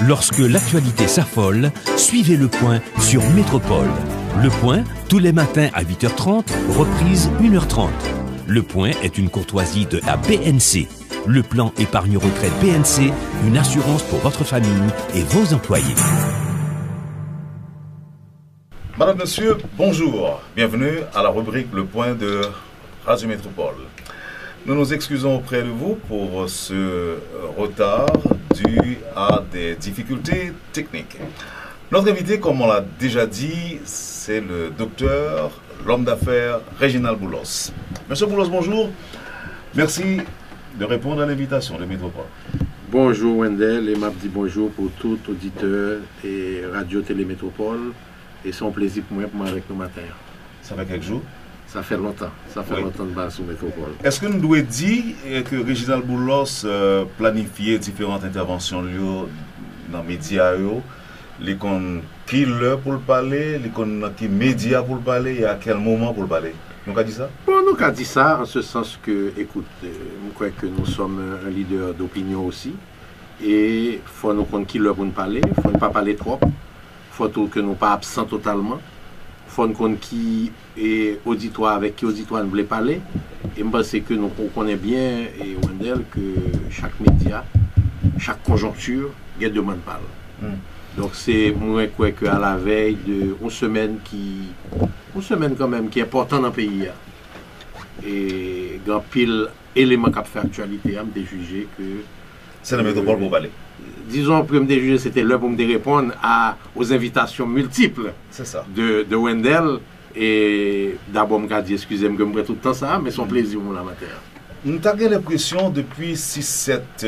Lorsque l'actualité s'affole, suivez Le Point sur Métropole. Le Point, tous les matins à 8h30, reprise 1h30. Le Point est une courtoisie de la BNC. Le plan épargne retraite BNC, une assurance pour votre famille et vos employés. Madame, Monsieur, bonjour. Bienvenue à la rubrique Le Point de Radio Métropole. Nous nous excusons auprès de vous pour ce retard dû à des difficultés techniques. Notre invité, comme on l'a déjà dit, c'est le docteur, l'homme d'affaires Réginald Boulos. Monsieur Boulos, bonjour. Merci de répondre à l'invitation de Métropole. Bonjour Wendell, et m'a dit bonjour pour tout auditeur et Radio Télé Métropole. Et c'est un plaisir pour moi avec nous matin. Ça fait quelques jours? Ça fait longtemps. Ça fait longtemps de base sur Métropole. Est-ce que nous devons dire que Réginald Boulos planifiait différentes interventions dans les médias, les qui l'heure pour le parler, les médias pour le parler, et à quel moment pour le parler? Nous avons dit ça? Bon, nous avons dit ça en ce sens que, écoute, je crois que nous sommes un leader d'opinion aussi. Et il faut nous connaître qui l'heure pour nous parler. Il ne faut pas parler trop. Il faut que nous ne pas absents totalement. Il faut nous connaître qui est auditoire avec qui auditoire nous voulait parler. Et je pense que nous connaissons bien, et Wendell, que chaque média, chaque conjoncture, il y a deux mots de parler. Donc c'est moi quoi que à la veille de une semaine quand même qui est importante dans le pays. Et grand pile élément qui a fait actualité, je me jugé que c'est la Métropole pour parler. Disons que me juger c'était l'heure pour me répondre aux invitations multiples de Wendell. Et d'abord, je me dis, excusez-moi, je me prends tout le temps ça, mais son plaisir pour la matière. Nous avons l'impression, depuis 6, 7,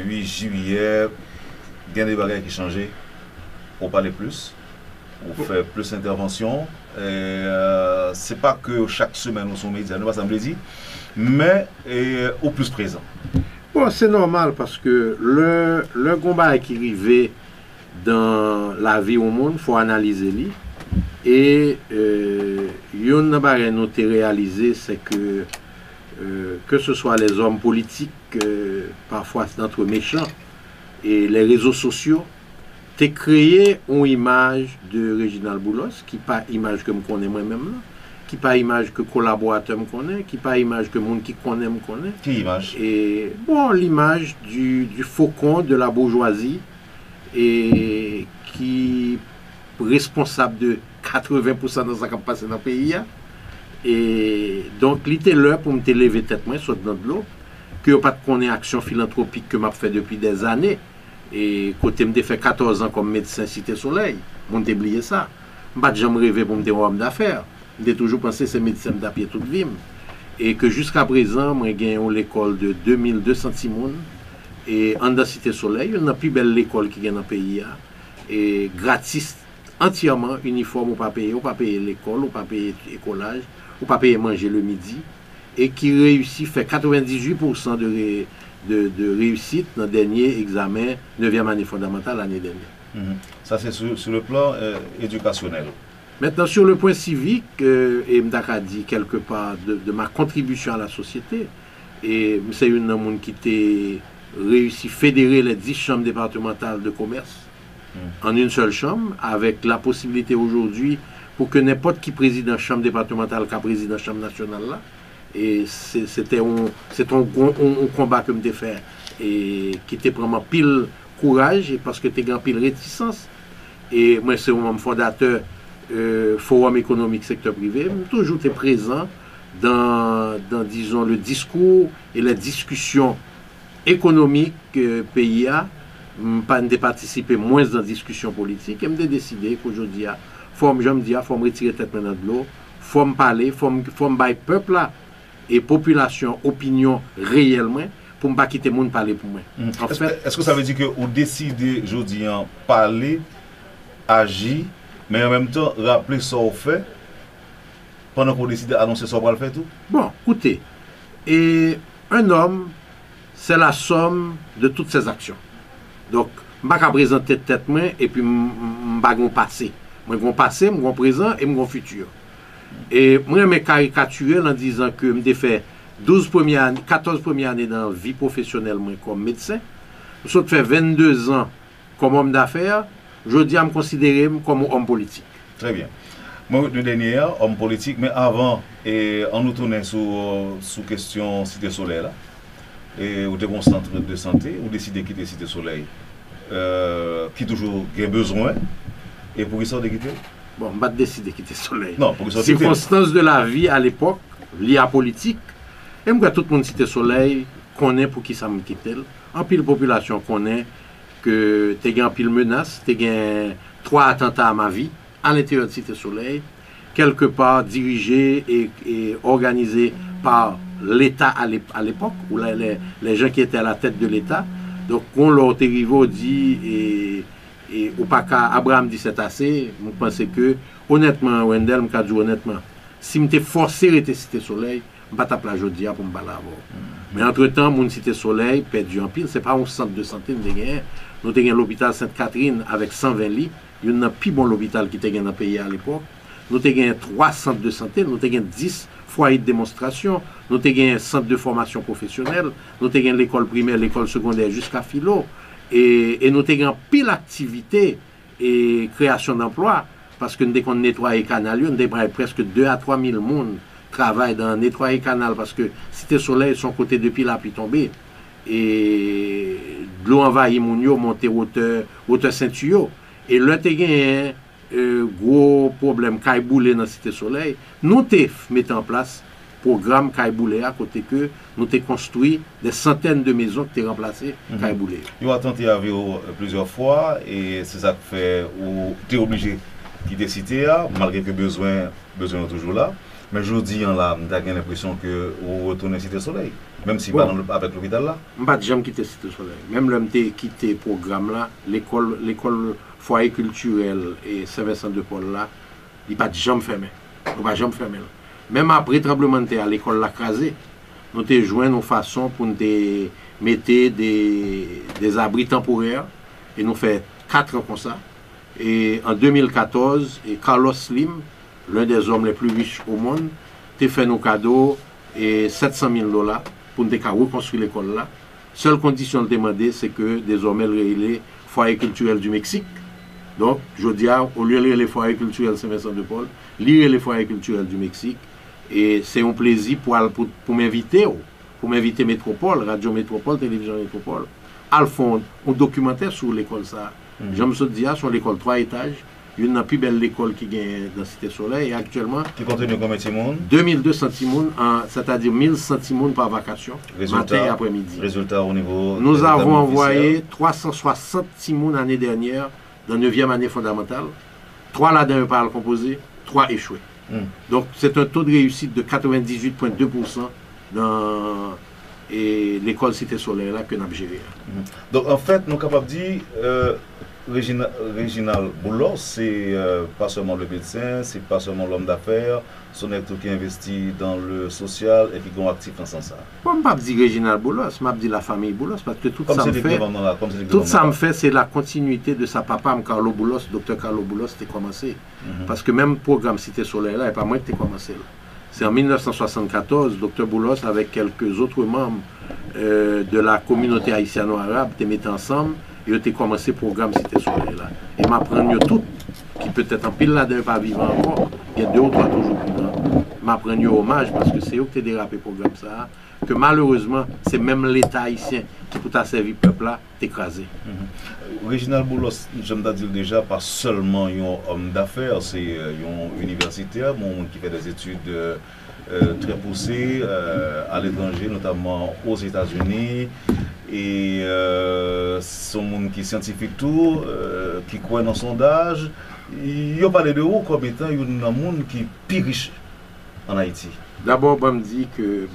8 juillet, il y a des bagages qui changent. On parle plus, on fait plus d'interventions. C'est pas que chaque semaine nous sommes médias, nous pas ça me dit, mais au plus présent. Bon, c'est normal parce que le combat qui arrive dans la vie au monde, il faut analyser lui. Et une chose nous avons réalisé, c'est que ce soit les hommes politiques, parfois d'entre méchants, et les réseaux sociaux, t'es créé une image de Réginald Boulos, qui n'est pas image que je connais moi-même, qui n'est pas image que collaborateur me connaît, qui n'est pas image que monde qui connaît me connaît. Quelle image? Et bon, l'image du faucon de la bourgeoisie, et qui est responsable de 80% de ce qui passe dans le pays. Et donc, il était là pour me lever tête, moi, soit dans de l'eau, que je n'ai pas de action philanthropique que je fais depuis des années. Et côté me fait 14 ans comme médecin Cité Soleil, je n'ai oublié ça. Je n'ai jamais rêvé pour me dire homme d'affaires. J'ai toujours pensé que c'est médecin d'apied toute vie. Et que jusqu'à présent, j'ai gagné l'école de 2200 Simone. Et en Cité Soleil, une plus belle école qui est dans le pays. Et gratis, entièrement, uniforme, on ne pas payer l'école, on ne pas payer l'écolage, on ne pas payer manger le midi. Et qui réussit, fait 98% de réussite dans le dernier examen 9e année fondamentale l'année dernière. Ça, c'est sur le plan éducationnel. Maintenant, sur le point civique, et Mdaka dit quelque part de ma contribution à la société, et c'est une personne qui a réussi à fédérer les 10 chambres départementales de commerce en une seule chambre, avec la possibilité aujourd'hui pour que n'importe qui préside la chambre départementale qui préside la chambre nationale là. Et c'est un combat que je fait et qui était vraiment pile courage et parce que tu as pile réticence. Et moi, c'est un membre fondateur Forum économique secteur privé. Toujours été présent dans, disons, le discours et la discussion économique pays a. Pas de participer moins dans la discussion politique. Et me décider qu'aujourd'hui, il faut me retirer tête maintenant de l'eau, il faut me parler, il faut me bailler peuple là. Et population, opinion réellement, pour ne pas quitter le monde parler pour moi. Est-ce que ça veut dire que vous décidez aujourd'hui en parler, agir, mais en même temps rappeler ce qu'on fait, pendant qu'on décide d'annoncer ce qu'on va le faire tout? Bon, écoutez, et un homme, c'est la somme de toutes ses actions. Donc, je ne vais pas présenter tête main et puis je ne vais pas passer. Je vais passer, je vais présent et je vais futur. Et moi, je me caricaturer en disant que je fait 14 premières années dans la vie professionnelle comme médecin. Je fait 22 ans comme homme d'affaires, je dis à me considérer comme homme politique. Très bien. Moi, le dernier, homme politique, mais avant, et en nous tournant sous question Cité Soleil, là, et au bon centre de santé, ou décider de quitter Cité Soleil, qui toujours a besoin, et pour ça de quitter? Bon, je vais décider de quitter Soleil. Non, pour ça circonstances de la vie à l'époque, liées à la politique, et moi, tout le monde Cité Soleil connaît pour qui ça me quitte. En pile population connaît que tu as en pile menace, tu as 3 attentats à ma vie, à l'intérieur de Cité Soleil, quelque part dirigé et organisé par l'État à l'époque, ou les gens qui étaient à la tête de l'État. Donc, on leur arrivé dit, et au pas qu'à Abraham dit c'est assez, je pense que, honnêtement, Wendell, je dis honnêtement, si je suis forcé de rester Cité Soleil, je ne vais pas taper la journée pour me balader. Mais entre-temps, mon Cité Soleil perdu en pile, ce n'est pas un centre de santé, nous avons l'hôpital Sainte-Catherine avec 120 lits. Il y a un plus bon hôpital qui était dans le pays à l'époque. Nous avons 3 centres de santé, nous avons 10 foyers de démonstration, nous avons un centre de formation professionnelle, nous avons l'école primaire, l'école secondaire jusqu'à philo. Et nous avons pile d'activités et création d'emplois, parce que dès qu'on nettoie les canaux, nous avons presque 2 à 3 000 personnes qui travaillent dans nettoyer les canaux, parce que Cité Soleil, son côté depuis là, puis tombé. Et l'eau envahit mon yo, monter hauteur ceinture. Et là, tu as un gros problème Kaïboulé dans la Cité Soleil. Nous avons mis en place un programme Kaïboulé à côté que nous avons construit des centaines de maisons qui ont remplacé Kaïboulé. Vous avez tenté avec plusieurs fois et c'est ça qui fait où tu es obligé de quitter la Cité, malgré que besoin est toujours là. Mais je dis là, j'ai l'impression que vous retournez à Cité Soleil, même si pas avec l'hôpital là. Je ne vais jamais quitter Cité Soleil. Même là, j'ai quitté le programme là, l'école foyer culturel et Saint-Vincent-de-Paul là, il ne va jamais fermer. Il va jamais fermer. Même après le tremblement de terre, l'école l'a crasé. Nous avons joué nos façons pour nous mettre des abris temporaires et nous faisons 4 ans comme ça. Et en 2014, Carlos Slim, l'un des hommes les plus riches au monde, a fait nos cadeaux et $700 000 pour nous reconstruire l'école là. Seule condition de demander, c'est que désormais le foyer culturel du Mexique. Donc, je dis, au lieu de lire les foyers culturels Saint-Vincent-de-Paul, lire les foyers culturels du Mexique. Et c'est un plaisir pour m'inviter, Métropole, Radio Métropole, Télévision Métropole, à fond un documentaire sur l'école ça. Je me suis dit, sur l'école 3 étages, il y a une plus belle école qui gagne dans Cité Soleil et actuellement. Qui continue combien de monde 2200 centimes, c'est-à-dire 1100 centimes par vacation, matin et après-midi. Résultat au niveau. Nous avons envoyé 360 centimes l'année dernière dans la 9e année fondamentale. 3 là-dedans par composé, 3 échoués. Donc c'est un taux de réussite de 98,2% dans l'école Cité Soleil là que nous avons géré. Donc en fait, nous sommes capables de dire Réginald Boulos, c'est pas seulement le médecin, c'est pas seulement l'homme d'affaires, son être qui investit dans le social et qui est actif dans ce sens. Je ne peux pas dire Réginald Boulos, je vais dire la famille Boulos, parce que tout ça me fait, c'est la continuité de sa papa, Carlo Boulos, docteur Carlo Boulos, qui a commencé. Parce que même le programme Cité Soleil là, et pas moi qui a commencé là. C'est en 1974, docteur Boulos, avec quelques autres membres de la communauté haïtiano-arabe, qui mis ensemble. Et j'ai commencé le programme Cité Soleil là. Et m'apprendre tout, qui peut-être en pile là-dedans pas vivant encore, il y a 2 ou 3 toujours vivants. M'apprendre hommage parce que c'est eux qui ont dérapé le programme ça, que malheureusement, c'est même l'État haïtien qui peut servir le peuple là, écrasé. Réginald Boulos, je me dis déjà, pas seulement un homme d'affaires, c'est un universitaire, qui fait des études très poussées à l'étranger, notamment aux États-Unis. Et son monde qui est scientifique tout, qui croit dans son sondage, il a parlé de où comme étant un monde qui est plus riche en Haïti. D'abord, je me dis que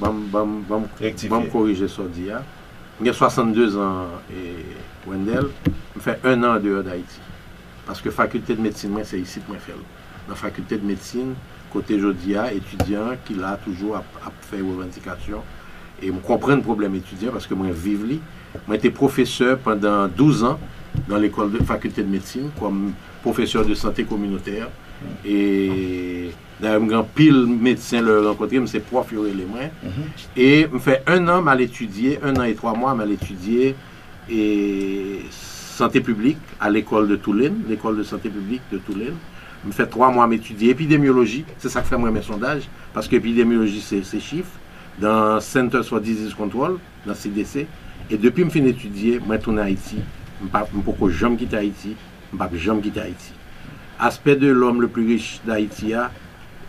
je vais corriger ce dit. J'ai 62 ans et Wendell, je fais 1 an en dehors d'Haïti. Parce que la faculté de médecine, c'est ici que je fais. Dans la faculté de médecine, côté Jodia, étudiant qui a toujours fait une revendication. Et je comprends le problème étudiant parce que moi, je vis là. Moi, j'étais professeur pendant 12 ans dans l'école de faculté de médecine comme professeur de santé communautaire. Et d'ailleurs, je pile médecin le rencontré, c'est prof les moins. Et je fais 1 an mal étudié, 1 an et 3 mois mal étudié et santé publique à l'école de Toulane, l'école de santé publique de Toulane. Je fais 3 mois à m'étudier épidémiologie, c'est ça que fait moi mes sondages, parce que épidémiologie c'est chiffres, dans Center for Disease Control, dans CDC, et depuis que je finis d'étudier, je retourne à Haïti, je ne peux pas jamais quitter Haïti, je ne peux jamais quitter Haïti. Aspect de l'homme le plus riche d'Haïti,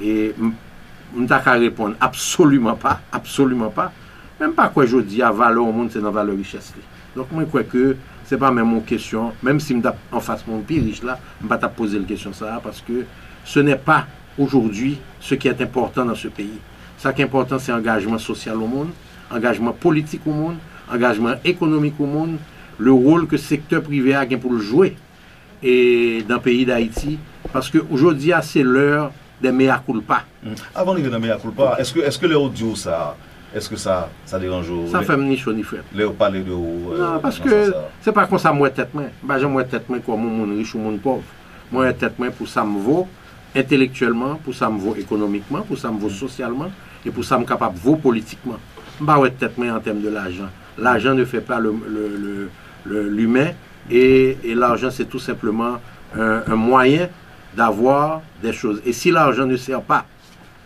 et je ne peux pas répondre absolument pas, même pas quoi je dis, à valeur au monde, c'est dans la valeur richesse. Donc moi je crois que ce n'est pas même mon question, même si je suis en face de mon plus riche là, je ne vais pas poser la question ça, parce que ce n'est pas aujourd'hui ce qui est important dans ce pays. Ce qui est important, c'est l'engagement social au monde, engagement politique au monde, engagement économique au monde, le rôle que le secteur privé a pour le jouer et dans le pays d'Haïti, parce qu'aujourd'hui, c'est l'heure des mea culpa. Avant de venir mea culpa, est-ce que les audio, est-ce que ça dérange? Ça fait ni chaud ni frais. Les parler de où? Non, parce que c'est pas comme ça, moi, tête main. Bah, j'ai moi, tête main comme mon riche ou mon pauvre. Moi, tête main pour ça me vaut intellectuellement, pour ça me vaut économiquement, pour ça me vaut socialement et pour ça me capable vaut politiquement. Bah, ouais, tête main en termes de l'argent. L'argent ne fait pas l'humain et l'argent, c'est tout simplement un moyen d'avoir des choses. Et si l'argent ne sert pas,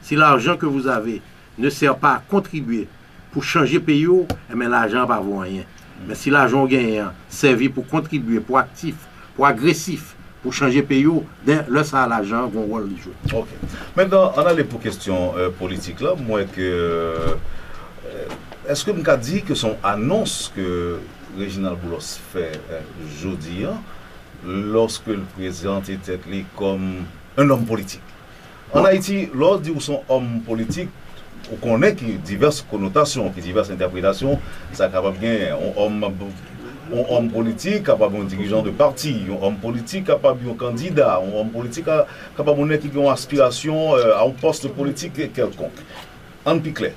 si l'argent que vous avez ne sert pas à contribuer pour changer le pays, eh bien, l'argent va avoir rien. Mais si l'argent gagnant servi pour contribuer, pour actif, pour agressif, pour changer le pays, là, ça, l'argent va avoir le jeu. Ok. Maintenant, on a les pour questions politiques là. Moi, est-ce que vous avez dit que son annonce que Reginald Boulos fait jeudi, lorsque le président était comme un homme politique? En Haïti, lorsque dit son homme politique, on connaît qu'il y a diverses connotations, diverses interprétations. Ça capable bien un homme politique, capable un dirigeant de parti, un homme politique, capable un candidat, un homme politique, capable qui a une aspiration à un poste politique quelconque. En piclet.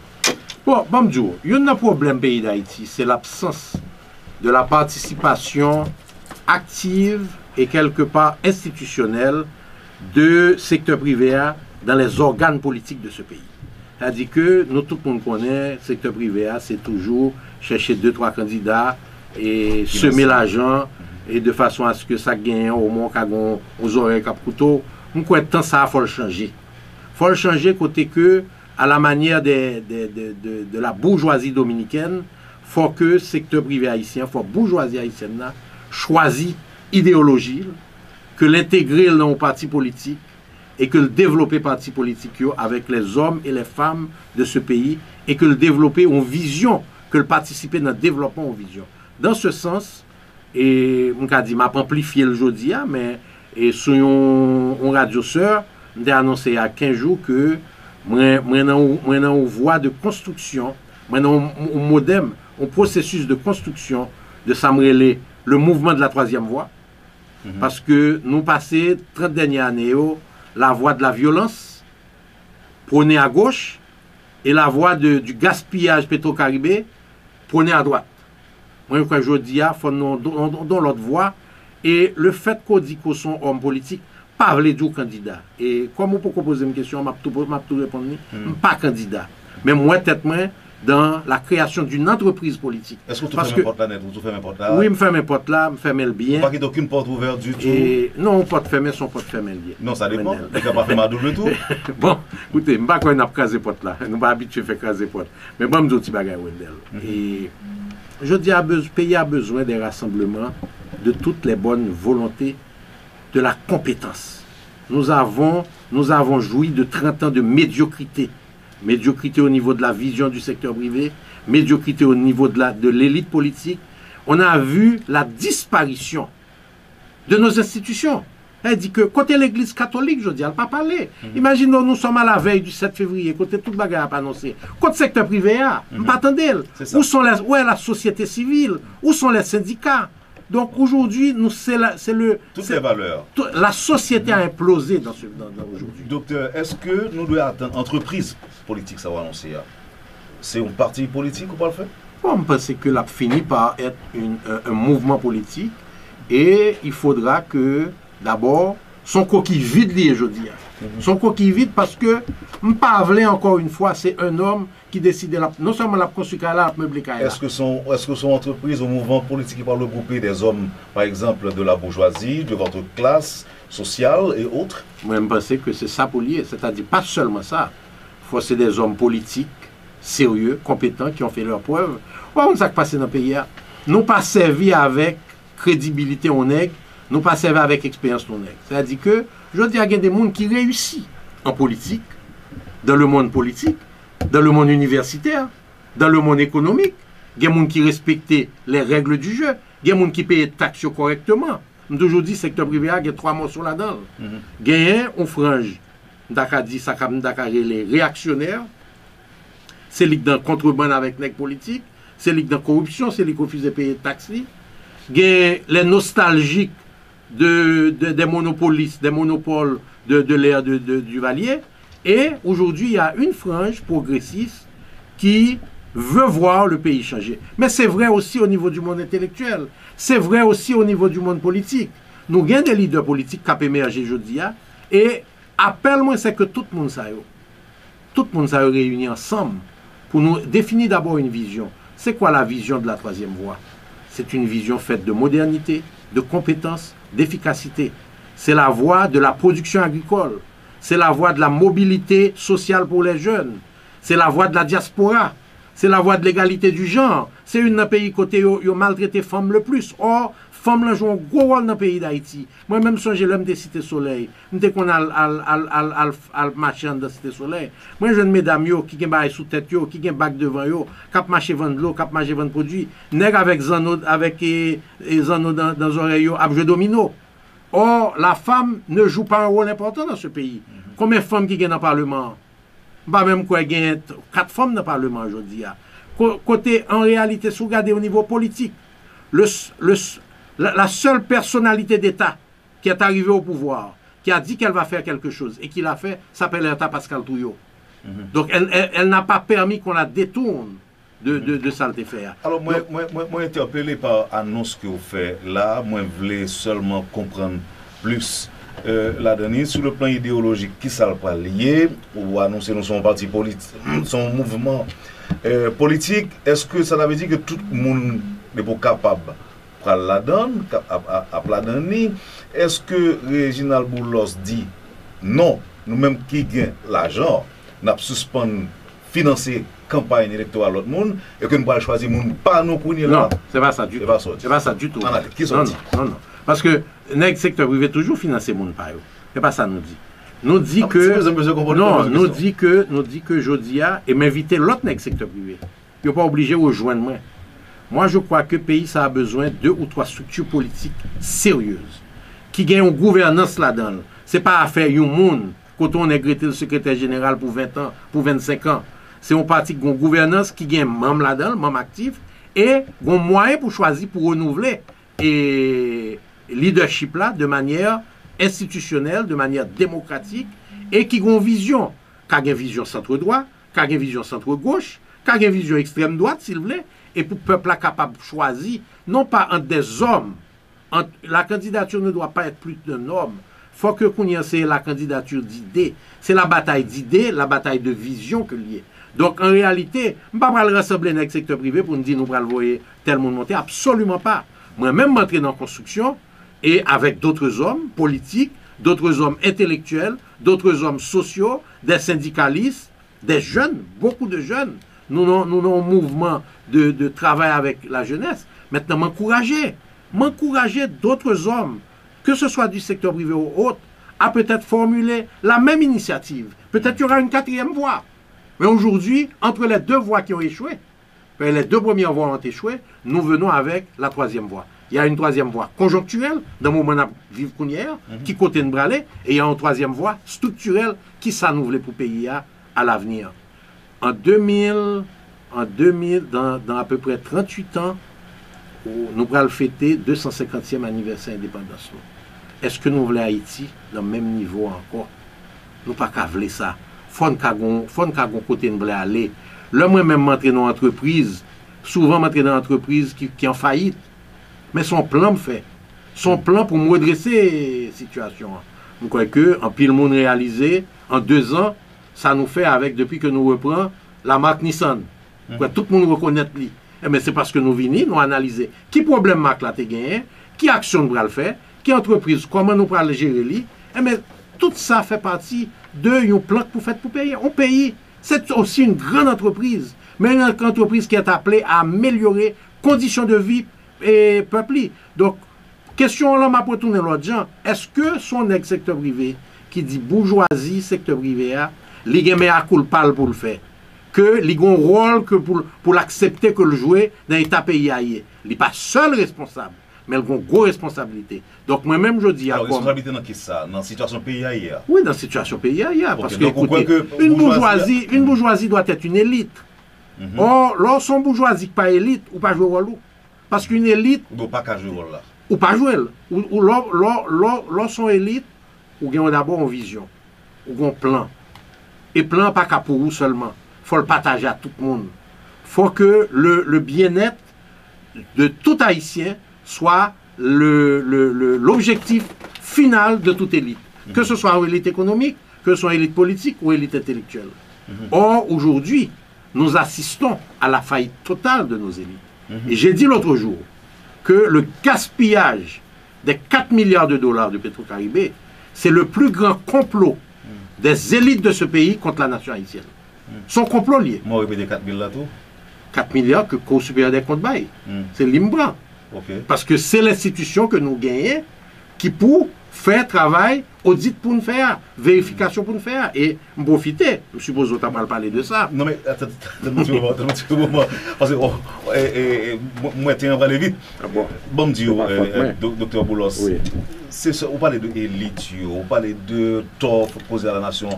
Bon, Bamdjo, il y a un problème pays d'Haïti, c'est l'absence de la participation active et quelque part institutionnelle de secteur privé dans les organes politiques de ce pays. C'est-à-dire que nous, tout le monde connaît, le secteur privé, c'est toujours chercher 2-3 candidats et semer l'argent et de façon à ce que ça gagne au moins aux oreilles cap couteau. Nous croyons que ça, il faut le changer. Il faut le changer côté que, à la manière de la bourgeoisie dominicaine, il faut que le secteur privé haïtien, il faut que la bourgeoisie haïtienne choisisse idéologie, que l'intégrer dans le parti politique et que le développer parti politique avec les hommes et les femmes de ce pays et que le développer en vision, que le participer dans le développement en vision. Dans ce sens, et on a dit, m'a amplifié le jeudi, mais sur une radio sœur, on a annoncé il y a 15 jours que moi dans voie de construction, moi dans un modem, un processus de construction de Samrele, le mouvement de la troisième voie, parce que nous passons 30 dernières années la voie de la violence, prônée à gauche, et la voie du gaspillage pétro-caribé, prônée à droite. Moi, je crois que je dis, il faut dans l'autre voie, et le fait qu'on dit qu'on sont hommes politiques, pas les deux candidats. Et comme on peut poser une question, je vais tout répondre, pas candidat. Mais moi, tête moi, dans la création d'une entreprise politique. Est-ce que tu fais mes portes là, tu fais mes portes là? Oui, je fais mes portes là, je fais mes bien. Pas qu'il n'y ait aucune porte ouverte du tout? Non, porte fermée, son porte fermée. Non, ça dépend. Tu n'as pas fait ma double tour? Bon, écoutez, je ne sais pas quand on a crasé porte là. Je ne suis pas habitué à faire craser porte. Mais bon, je dis bagaille Wendell. Et je dis, le pays a besoin des rassemblements de toutes les bonnes volontés, de la compétence. Nous avons joui de 30 ans de médiocrité. Médiocrité au niveau de la vision du secteur privé, médiocrité au niveau de l'élite politique. On a vu la disparition de nos institutions. Elle dit que côté l'église catholique, je dis, elle n'a pas parlé. Imaginons, nous sommes à la veille du 7 février, côté toute bagarre pas annoncé. Côté secteur privé, on pas attendre. Où est la société civile? Où sont les syndicats? Donc aujourd'hui, toutes les valeurs. La société a implosé dans aujourd'hui. Docteur, est-ce que nous devons attendre entreprise politique, ça va annoncer? C'est un parti politique ou pas le fait? Bon, je pense que là finit par être un mouvement politique et il faudra que d'abord son coquille vide lié, je dis. Son coquille vide parce que M'Pavlé, encore une fois, c'est un homme qui décide non seulement la construire là, la meubler là. Est-ce que son entreprise ou mouvement politique qui parle regrouper des hommes, par exemple, de la bourgeoisie, de votre classe sociale et autres? Moi, je pense que c'est ça pour lier. C'est-à-dire, pas seulement ça. Il faut c'est des hommes politiques, sérieux, compétents, qui ont fait leurs preuves. On sait que passé dans le pays. Nous pas servi avec crédibilité honnête, nous pas servi avec expérience honnête. C'est-à-dire que, je dis, il y a des gens qui réussissent en politique, dans le monde politique, dans le monde universitaire, dans le monde économique. Il y a des gens qui respectent les règles du jeu. Il y a des gens qui payent les taxes correctement. Aujourd'hui, le secteur privé, il y a 3 morceaux là-dedans. Il y a un frange, les réactionnaires, c'est les dans contrebande avec les politiques, c'est les dans corruption, c'est les qui refusent de payer les taxes. Il y a les nostalgiques des monopolistes, des monopoles de l'ère du Valier. Et aujourd'hui, il y a une frange progressiste qui veut voir le pays changer. Mais c'est vrai aussi au niveau du monde intellectuel. C'est vrai aussi au niveau du monde politique. Nous avons des leaders politiques qui ont émergé aujourd'hui. Et appel-moi, c'est que tout le monde s'est réuni ensemble pour nous définir d'abord une vision. C'est quoi la vision de la troisième voie? C'est une vision faite de modernité, de compétences, d'efficacité. C'est la voie de la production agricole. C'est la voie de la mobilité sociale pour les jeunes. C'est la voie de la diaspora. C'est la voie de l'égalité du genre. C'est un pays côté où ils ont maltraité les femmes le plus. Or, femmes là jouent un gros rôle dans le pays d'Haïti. Moi-même, j'ai l'homme des Cité Soleil. Je qu'on a marché dans la Cité Soleil. Moi, je une mesdames qui ont des sous tête, qui ont un bac devant eux, qui ont marché vendre l'eau, qui ont marché vendre produits. Nèg avec Zano dans les oreilles, à jouer domino. Or, la femme ne joue pas un rôle important dans ce pays. Combien de femmes qui sont dans le Parlement? Pas même quoi, il y a 4 femmes dans le Parlement aujourd'hui. Côté, en réalité, si vous regardez au niveau politique, la seule personnalité d'État qui est arrivée au pouvoir, qui a dit qu'elle va faire quelque chose et qui l'a fait, s'appelle Erta Pascal Touyo. Donc, elle n'a pas permis qu'on la détourne de saleté faire. Alors, moi, interpellé par l'annonce que vous faites là, moi, je voulais seulement comprendre plus la dernière sur le plan idéologique qui ça pas lié ou annoncer nous son parti politique, son mouvement politique. Est-ce que ça veut dire que tout le monde n'est pas capable de la donne, à la donner? Est-ce que Réginald Boulos dit non, nous-mêmes qui gagnons l'argent, nous suspendons financer campagne électorale à l'autre monde et que nous allons choisir monde pas nous pour nous là? Non, c'est pas ça du tout. C'est pas ça du tout. Non. Parce que le secteur privé toujours financer mon par eux. C'est pas ça nous dit. Nous dit que non, nous dit que Jodia et m'inviter l'autre secteur privé. Il n'est pas obligé de rejoindre moi. Moi je crois que le pays ça a besoin de 2 ou 3 structures politiques sérieuses qui gagnent une gouvernance là-dedans. C'est pas affaire un monde quand on est le secrétaire général pour 20 ans, pour 25 ans. C'est un parti qui a une gouvernance qui gagne membre là-dedans, membre actif et un moyen pour choisir pour renouveler et leadership là de manière institutionnelle, de manière démocratique et qui ont une vision, qui a une vision centre-droit, qui a une vision centre-gauche, qui a une vision extrême-droite, s'il vous plaît, et pour le peuple là capable de choisir, non pas entre des hommes. La candidature ne doit pas être plus d'un homme. Il faut que c'est la candidature d'idées. C'est la bataille d'idées, la bataille de vision que liée. Donc en réalité, je ne vais pas rassembler dans le secteur privé pour nous dire nous allons voir tel monde monter. Absolument pas. Moi-même, m'entrer dans la construction et avec d'autres hommes politiques, d'autres hommes intellectuels, d'autres hommes sociaux, des syndicalistes, des jeunes, beaucoup de jeunes. Nous avons un mouvement de travail avec la jeunesse. Maintenant, m'encourager d'autres hommes, que ce soit du secteur privé ou autre, à peut-être formuler la même initiative. Peut-être qu'il y aura une 4e voie. Mais aujourd'hui, entre les 2 voies qui ont échoué, les 2 premières voies ont échoué, nous venons avec la 3e voie. Il y a une 3e voie conjoncturelle, dans le moment où on vit qui côté de bralé, et il y a une 3e voie structurelle qui s'anouvelle pour le pays à l'avenir. En 2000, dans à peu près 38 ans, nous allons fêter 250e anniversaire d'indépendance. Est-ce que nous voulons Haïti dans le même niveau encore? Nous ne pouvons pas vouloir ça. Il faut qu'on côté nous voulons aller. Là, moi-même, m'entrer dans une entreprise, souvent m'entrer dans une entreprise qui est en faillite. Mais son plan me fait. Son plan pour me redresser la situation. Je crois que, en pile monde réalisé, en 2 ans, ça nous fait avec, depuis que nous reprenons, la marque Nissan, que tout le monde reconnaît lui. Mais c'est parce que nous venons, nous analyser qui problème marque là te gagné, qui action nous le faire, qui entreprise, comment nous pourrons gérer lui. Mais tout ça fait partie de un plan pour faire pour payer. On paye. C'est aussi une grande entreprise, mais une entreprise qui est appelée à améliorer conditions de vie et peuple. Donc, question là, m'a retourner l'autre gens. Est-ce que son secteur privé qui dit bourgeoisie, secteur privé, il y a un culpable pour le faire? Que il a un rôle que pour l'accepter que le jouer dans l'État pays ailleurs. Il n'est pas seul responsable, mais il a une grosse responsabilité. Donc moi-même je dis... Alors, responsabilité dans qui ça? Dans la situation pays ailleurs? Oui, dans la situation pays ailleurs. Parce que, écoutez, que une bourgeoisie doit être une élite. Or, lorsqu'on bourgeoisie pas élite, ou pas jouer rôle. Parce qu'une élite... Ou pas qu'à jouer rôle là. Ou pas jouer. Ou lorsqu'on élite, ou gagne d'abord une vision, ou un plan. Et plan pas qu'à pour vous seulement. Il faut le partager à tout le monde. Il faut que le bien-être de tout Haïtien soit l'objectif final de toute élite. Que ce soit une élite économique, que ce soit une élite politique ou une élite intellectuelle. Or, aujourd'hui, nous assistons à la faillite totale de nos élites. Et j'ai dit l'autre jour que le gaspillage des 4 milliards de dollars de Petro-Caribé, c'est le plus grand complot des élites de ce pays contre la nation haïtienne. Son complot lié. Moi, répéter 4 milliards là tout. 4 milliards que Cour supérieure des comptes bail. C'est l'Imbran. Parce que c'est l'institution que nous gagnons qui pour faire travail, audit pour nous faire, vérification pour nous faire. Et me profiter. Je suppose que tu as mal parlé de ça. Non mais attends un moment. Parce que moi, tu vas aller vite. Bon, me dit, docteur Boulos, c'est ça, on parle de élite, on parle de tort posé à la nation.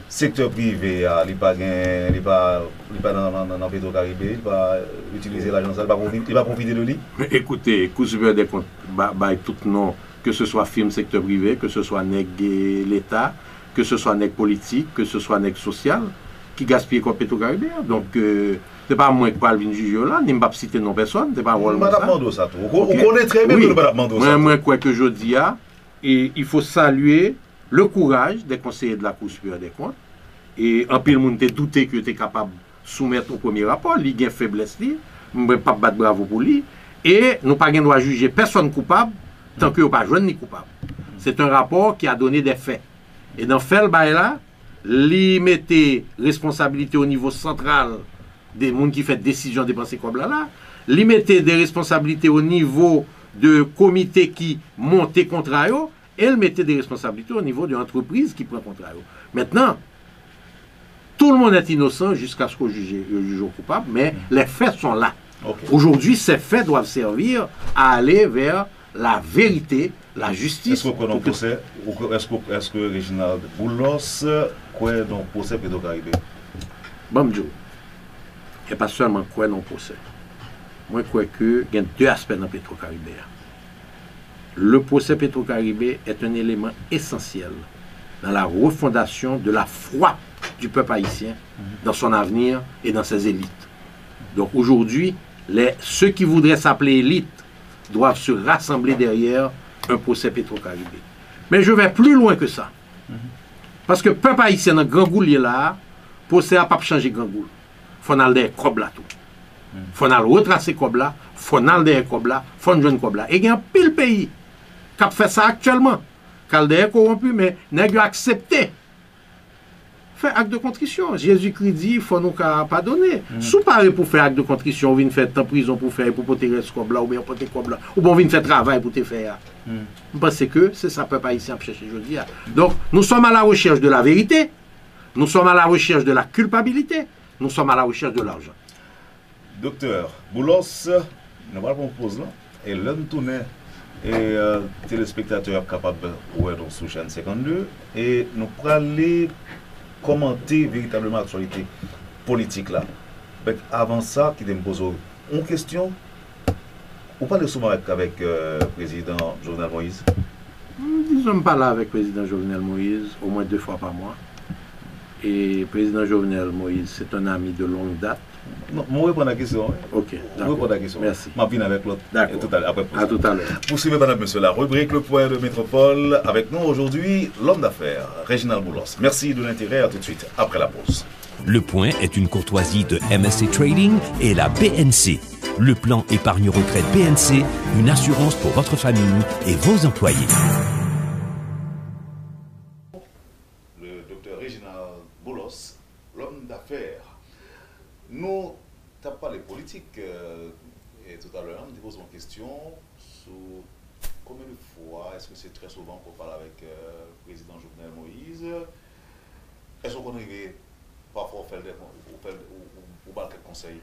Secteur privé, il pas dans Petro-Caribé, il va utiliser l'agence, il va profiter de lui. Mais écoutez, Cour supérieure des comptes, tout nom, que ce soit firme secteur privé, que ce soit l'État, que ce soit politique, que ce soit social, qui gaspille comme Petro-Caribé. Donc, c'est pas moi qui parle d'une juge là, ni pas citer non personne, c'est pas rôle. Madame Mendoza, on connaît très bien le Madame Mendoza. Moi, quoi que je dis, et il faut saluer le courage des conseillers de la Cour supérieure des comptes. Et en pile, monde douté que tu es capable de soumettre au premier rapport. Il y a une faiblesse, il ne pas battre bravo pour lui. Et nous ne pouvons pas juger personne coupable tant que pas jeune ni coupable. C'est un rapport qui a donné des faits. Et dans fait là, il mettait responsabilité au niveau central des gens qui font décision de dépenser comme là. Il mettait des responsabilités au niveau de comité qui montait contre eux. Et il mettait des responsabilités au niveau de l'entreprise qui prend contre eux. Maintenant, tout le monde est innocent jusqu'à ce qu'on juge coupable, mais les faits sont là. Aujourd'hui, ces faits doivent servir à aller vers la vérité, la justice. Est-ce que Reginald Boulos croit dans le procès Petro-Caribé? Bon, Dieu, il n'y a pas seulement quoi dans le procès. Moi, je crois qu'il y a deux aspects dans Petro-Caribé. Le procès Petro-Caribé est un élément essentiel dans la refondation de la foi du peuple haïtien dans son avenir et dans ses élites. Donc aujourd'hui, ceux qui voudraient s'appeler élites doivent se rassembler derrière un procès Petro-Caribé. Mais je vais plus loin que ça. Parce que le peuple haïtien dans grand goulé là, le procès n'a pas changé grand goulé. Il faut aller derrière Kob là tout. Il faut aller retracer Kob là, il faut aller derrière Kob là, il faut joindre Kob là. Et il y a un pile pays qui fait ça actuellement. Calder corrompu, mais n'a pas accepté. Faire acte de contrition. Jésus-Christ dit, il faut nous pardonner. Si vous pour faire acte de contrition, on vient faire en prison pour faire, pour porter ce là, ou bien porter là, ou bien on vient faire travail pour te faire. Je pense que c'est ça, peuple haïtien chercher aujourd'hui. Donc, nous sommes à la recherche de la vérité, nous sommes à la recherche de la culpabilité, nous sommes à la recherche de l'argent. Docteur Boulos, nous allons pause là, et l'homme tournait. Et téléspectateurs capables de voir dans sous chaîne 52 et nous pourrons aller commenter véritablement l'actualité politique là. Mais avant ça, qui me pose une question. Vous parlez souvent avec le président Jovenel Moïse? Disons pas là avec le président Jovenel Moïse au moins 2 fois par mois. Et le président Jovenel Moïse, c'est un ami de longue date. Non, moi, je réponds à la question. Ok, d'accord. Merci. Je viens avec l'autre. D'accord. À tout à l'heure. Poursuivez, madame, monsieur, la rubrique Le Point de Métropole. Avec nous aujourd'hui, l'homme d'affaires, Reginald Boulos. Merci de l'intérêt. À tout de suite, après la pause. Le Point est une courtoisie de MSC Trading et la BNC. Le plan épargne retraite BNC, une assurance pour votre famille et vos employés. Le docteur Réginald Boulos, l'homme d'affaires. Nous n'avons pas les politiques. Et tout à l'heure, nous posons une question sur combien de fois, est-ce que c'est très souvent qu'on parle avec le président Jovenel Moïse? Est-ce qu'on arrive parfois au faire quelques conseils?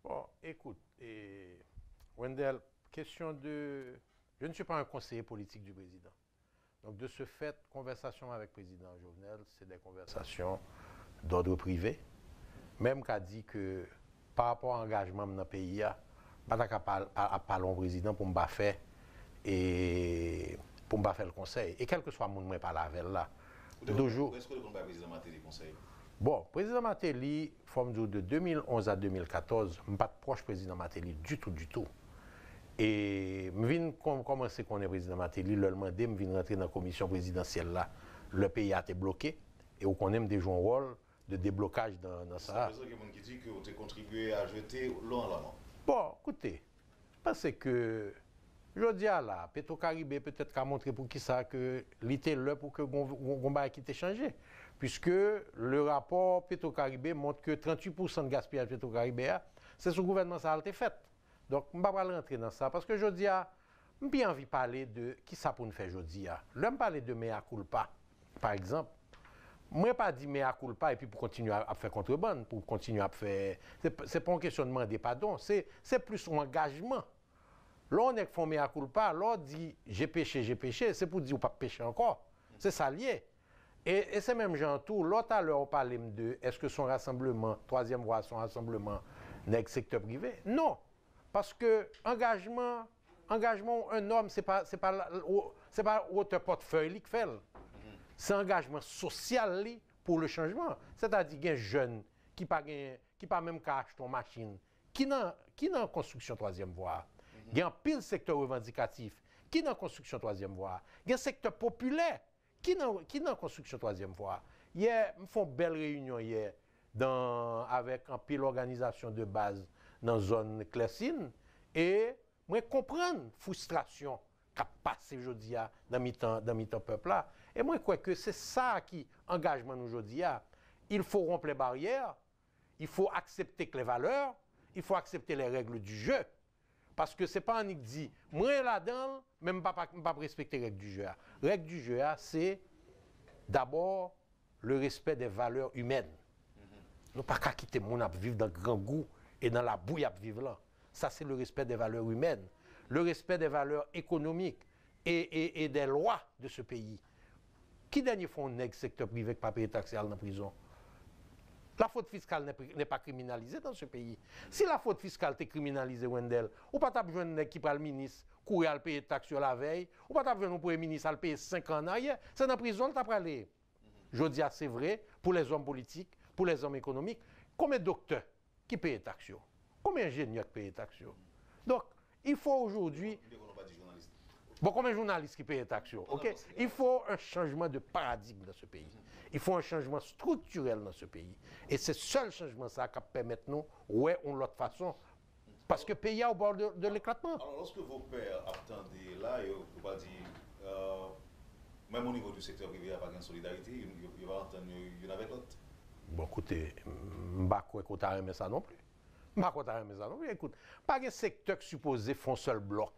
Bon, écoute, Wendell, question de... Je ne suis pas un conseiller politique du président. Donc, de ce fait, conversation avec le président Jovenel, c'est des conversations d'ordre privé. Même qu'a dit que par rapport à l'engagement dans le pays, je ne vais pas parler au président pour me faire et pour me faire le conseil. Et quel que soit mon nom, pas la veille là. Est-ce que le président Matéli conseil? Bon, président Matéli, de 2011 à 2014, je ne suis pas proche président Matéli du tout. Et je viens commencer qu'on est président Matéli, le demandé, je viens rentrer dans la commission présidentielle là. Le pays a été bloqué et on aime déjà un rôle de déblocage dans ça. C'est quelqu'un qui dit que vous avez contribué à jeter l'eau en l'amont. Bon, écoutez, parce que je dis à la Petro-Caribé peut-être qu'à montrer pour qui ça que l'été là pour que Gomba qui ait changé. Puisque le rapport Petro-Caribé montre que 38% de gaspillage Petro-Caribé, c'est ce gouvernement ça a été fait. Donc, je ne vais pas rentrer dans ça parce que je dis à, j'ai bien envie de parler de qui ça pour nous faire aujourd'hui. Là, je parler de mea culpa, par exemple. Moi, pas dit mea culpa et puis pour continuer à faire contrebande, pour continuer à faire. C'est pas une question de demander pardon, c'est plus un engagement. Là, on est fait mea culpa, là, on dit j'ai péché, c'est pour dire ou pas péché encore. C'est ça lié. Et c'est même gens tout. L'autre à l'heure, on parlait de est-ce que son rassemblement, troisième voie, son rassemblement n'est que secteur privé? Non. Parce que engagement, un homme, c'est pas autre portefeuille qui fait. C'est un engagement social pour le changement. C'est-à-dire qu'il y a un jeune qui pas même qu'à acheter une machine, qui n'a construction troisième voie. Il y a un pile secteur revendicatif qui n'a construction troisième voie. Il y a un secteur populaire qui n'a construction troisième voie. Hier, nous faisons une belle réunion hier avec un pile organisation de base dans la zone Clessine et moi comprendre la frustration qui a passé aujourd'hui dans le peuple là. Et moi je crois que c'est ça qui engagement aujourd'hui. Il faut rompre les barrières, il faut accepter les valeurs, il faut accepter les règles du jeu. Parce que ce n'est pas un qui dit, moi là-dedans, même pas respecter les règles du jeu. Les règles du jeu, c'est d'abord le respect des valeurs humaines. Nous ne pouvons pas quitter le monde à vivre dans le grand goût et dans la bouille à vivre là. Ça, c'est le respect des valeurs humaines, le respect des valeurs économiques et des lois de ce pays. Qui dernier font un secteur privé qui ne paye taxe dans la prison? La faute fiscale n'est pas criminalisée dans ce pays. Si la faute fiscale est criminalisée, Wendell, ou pas besoin de qui prend le ministre, courir à payer taxe sur la veille, ou pas besoin de premier ministre à payer 5 ans en arrière, c'est dans la prison que tu as aller. Je dis, c'est vrai, pour les hommes politiques, pour les hommes économiques, combien de docteurs qui payent taxe? Combien d'ingénieurs qui payent taxe? Donc, il faut aujourd'hui. Bon, combien de journalistes qui payent taxe? Okay? Il faut un changement de paradigme dans ce pays. Il faut un changement structurel dans ce pays. Et c'est ce seul changement ça qui permet nous, ouais, on l'autre façon. Parce que le pays est au bord de l'éclatement. Alors, lorsque vos pères attendaient là, et vous pas dire, même au niveau du secteur privé, il n'y a pas de solidarité, il va entendre une avec l'autre. Bon, écoutez, je ne sais pas qu'on t'a remis ça non plus. Écoute, pas de secteur qui supposé font seul bloc.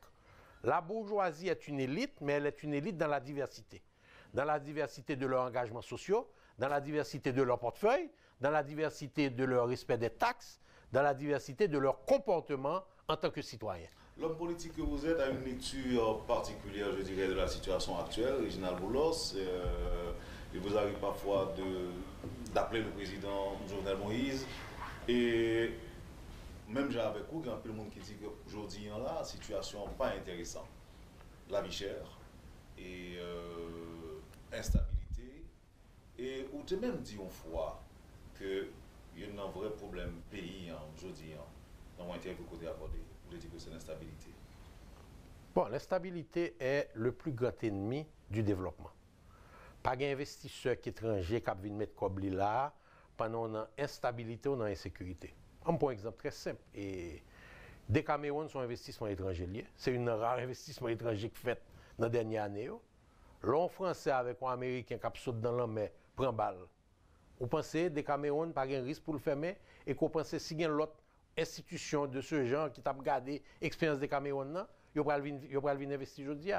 La bourgeoisie est une élite, mais elle est une élite dans la diversité. Dans la diversité de leurs engagements sociaux, dans la diversité de leur portefeuille, dans la diversité de leur respect des taxes, dans la diversité de leur comportement en tant que citoyen. L'homme politique que vous êtes a une lecture particulière, je dirais, de la situation actuelle. Réginald Boulos, il vous arrive parfois d'appeler le président Jovenel Moïse. Et même j'ai avec vous, il y a un peu de monde qui dit qu'aujourd'hui, la situation pas intéressante. La vie chère et instabilité. Et on t'a même dit une fois qu'il y a un vrai problème pays aujourd'hui, dans mon interview côté abordé. Vous dites que c'est l'instabilité. Bon, l'instabilité est le plus grand ennemi du développement. Pas d'investisseurs étrangers qui viennent mettre Kobli là, pendant une instabilité ou une insécurité. On prend un exemple très simple. Et des Cameroun sont investissements étrangers. C'est un rare investissement étranger qui fait dans les dernières années. L'on français avec un américain qui saute dans la mer, prend balle. Vous pensez des Cameroun pas un risque pour le fermer et qu'on pense si il y a l'autre institution de ce genre qui t'a regardé l'expérience des Cameroun, il va venir investir aujourd'hui.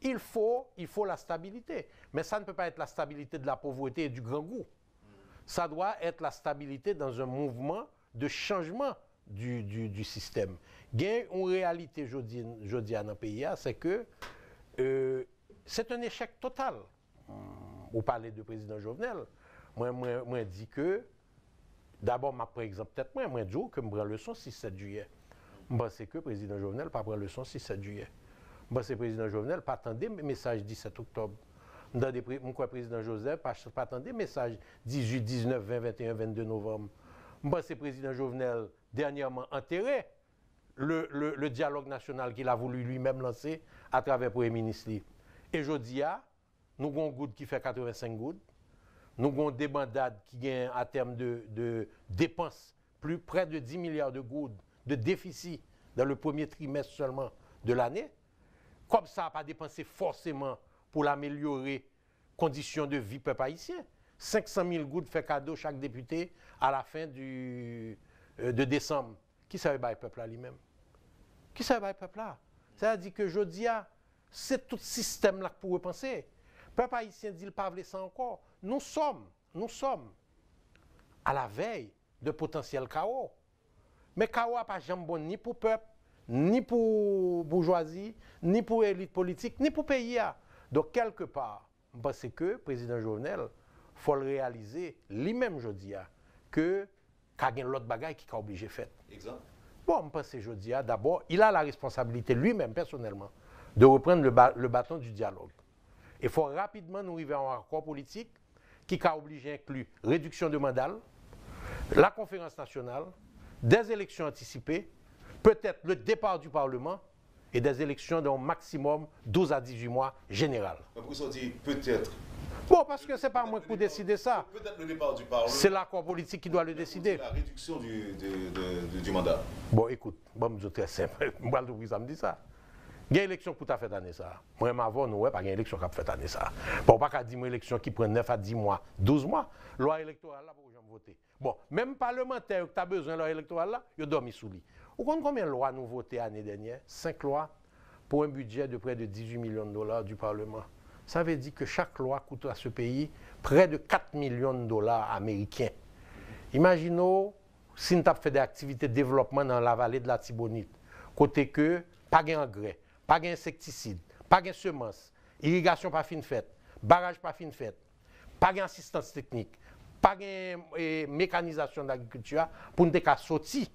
Il faut la stabilité. Mais ça ne peut pas être la stabilité de la pauvreté et du grand goût. Ça doit être la stabilité dans un mouvement de changement du système. Il y a une réalité aujourd'hui dans le pays, c'est que c'est un échec total. Vous parlez du président Jovenel. Moi, dis que, d'abord, par exemple, peut-être moi, dis que je prends le son 6-7 juillet. Je pense que le président Jovenel ne prend pas le son 6-7 juillet. Je pense que le président Jovenel pas attendre mes messages 17 octobre. Je crois que le président Joseph pas attendre mes messages 18, 19, 20, 21, 22 novembre. Je pense que le président Jovenel, dernièrement, enterré le dialogue national qu'il a voulu lui-même lancer à travers le Premier ministre. Et aujourd'hui, nous avons un goutte qui fait 85 gouttes. Nous avons des bandades qui gagnent à terme de dépenses près de 10 milliards de gouttes de déficit dans le premier trimestre seulement de l'année. Comme ça, n'a pas dépensé forcément pour l'améliorer les conditions de vie peuple haïtien. 500 000 gouttes fait cadeau chaque député à la fin de décembre. Qui savait pas le peuple là lui-même? Qui savait pas le peuple là? C'est-à-dire que je dis, c'est tout système là pour repenser. Le peuple haïtien dit, il ne pas ça encore. Nous sommes à la veille de potentiel chaos. Mais chaos n'a pas jamais bon ni pour le peuple, ni pour la bourgeoisie, ni pour l'élite politique, ni pour le pays. Donc, quelque part, je pense que le président Jovenel, il faut le réaliser, lui-même, je dis, que qu'il y a l'autre bagaille qui est obligé de faire. Exemple? Bon, je pense que je dis, d'abord, il a la responsabilité lui-même, personnellement, de reprendre le bâton du dialogue. Il faut rapidement nous arriver à un accord politique qui a obligé d'inclure réduction de mandat, la conférence nationale, des élections anticipées, peut-être le départ du Parlement et des élections d'un maximum 12 à 18 mois général. Pourquoi ça dit peut-être? Bon, parce que ce n'est pas moi qui peux décider ça. Peut-être le départ du Parlement. C'est l'accord politique qui doit le décider. La réduction du mandat. Bon, écoute, bon, je très simple. Moi, le président me dit ça. Il y a une élection qui a fait année ça. Moi, avant, nous, pas une élection qui a fait année ça. Bon, pas qu'à dire une élection qui prend 9 à 10 mois, 12 mois. Loi électorale là, pour que j'aime voter. Bon, même parlementaire qui a besoin de loi électorale là, il a dormi sous lit. Vous comprenez combien de lois nous votons l'année dernière? 5 lois pour un budget de près de 18 millions de dollars du Parlement. Ça veut dire que chaque loi coûte à ce pays près de 4 millions de dollars américains. Imaginons si nous avons fait des activités de développement dans la vallée de la Tibonite, côté que pas d'engrais, pas d'insecticides, pas de semences, irrigation pas fin faite, barrage pas fin fait, pas d'assistance technique, pas de mécanisation de l'agriculture pour nous sortir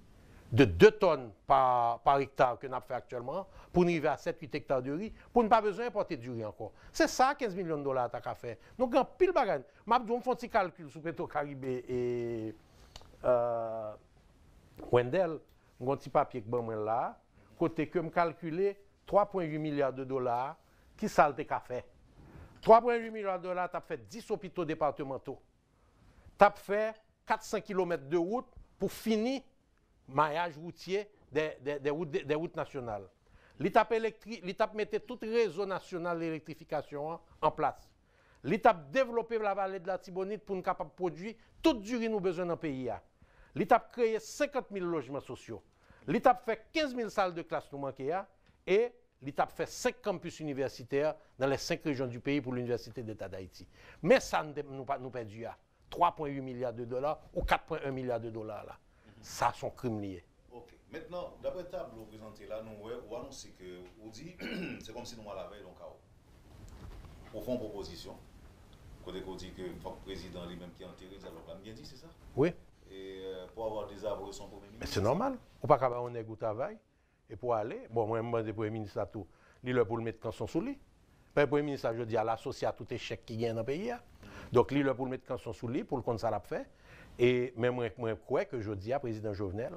de 2 tonnes par hectare que nous avons fait actuellement pour nous arriver à 7-8 hectares de riz, pour ne pas besoin d'importer du riz encore. C'est ça 15 millions de dollars que tu as fait. Donc, il y a pile de bagages. Je vais faire un petit calcul sur Petro-Caribé et Wendell. Je vais un petit papier que je là, côté que je calculé 3,8 milliards de dollars qui ça a fait. 3,8 milliards de dollars, tu as fait 10 hôpitaux départementaux. Tu as fait 400 km de route pour finir maillage routier des routes nationales. L'État mettait tout le réseau national d'électrification en place. L'État développé la vallée de la Tibonite pour nous capable de produire tout du riz nous besoin dans le pays. L'État créé 50 000 logements sociaux. L'État fait 15 000 salles de classe nous manquer et l'État fait 5 campus universitaires dans les 5 régions du pays pour l'Université d'État d'Haïti. Mais ça nous perdu 3,8 milliards de dollars ou 4,1 milliards de dollars là. Ça, sont crimes liés. Ok. Maintenant, d'après le tableau présenté là, nous annoncez que, on dit, c'est comme si nous à la veille, donc, au fond, proposition. Côté qu'on dit que le président lui-même qui est enterré, dialogue là, bien dit, c'est ça? Oui. Et pour avoir des arbres son premier ministre. C'est normal. On pas capable on est au travail et pour aller. Bon, moi, je demande au premier ministre à tout. Il pour le mettre canson sous lui. Le premier ministre, je dis, à l'associé à tout échec qui gagne dans le pays. Donc, il pour le mettre canson sous lui pour le compte ça l'a fait. Et même moi, je crois que je dis à président Jovenel,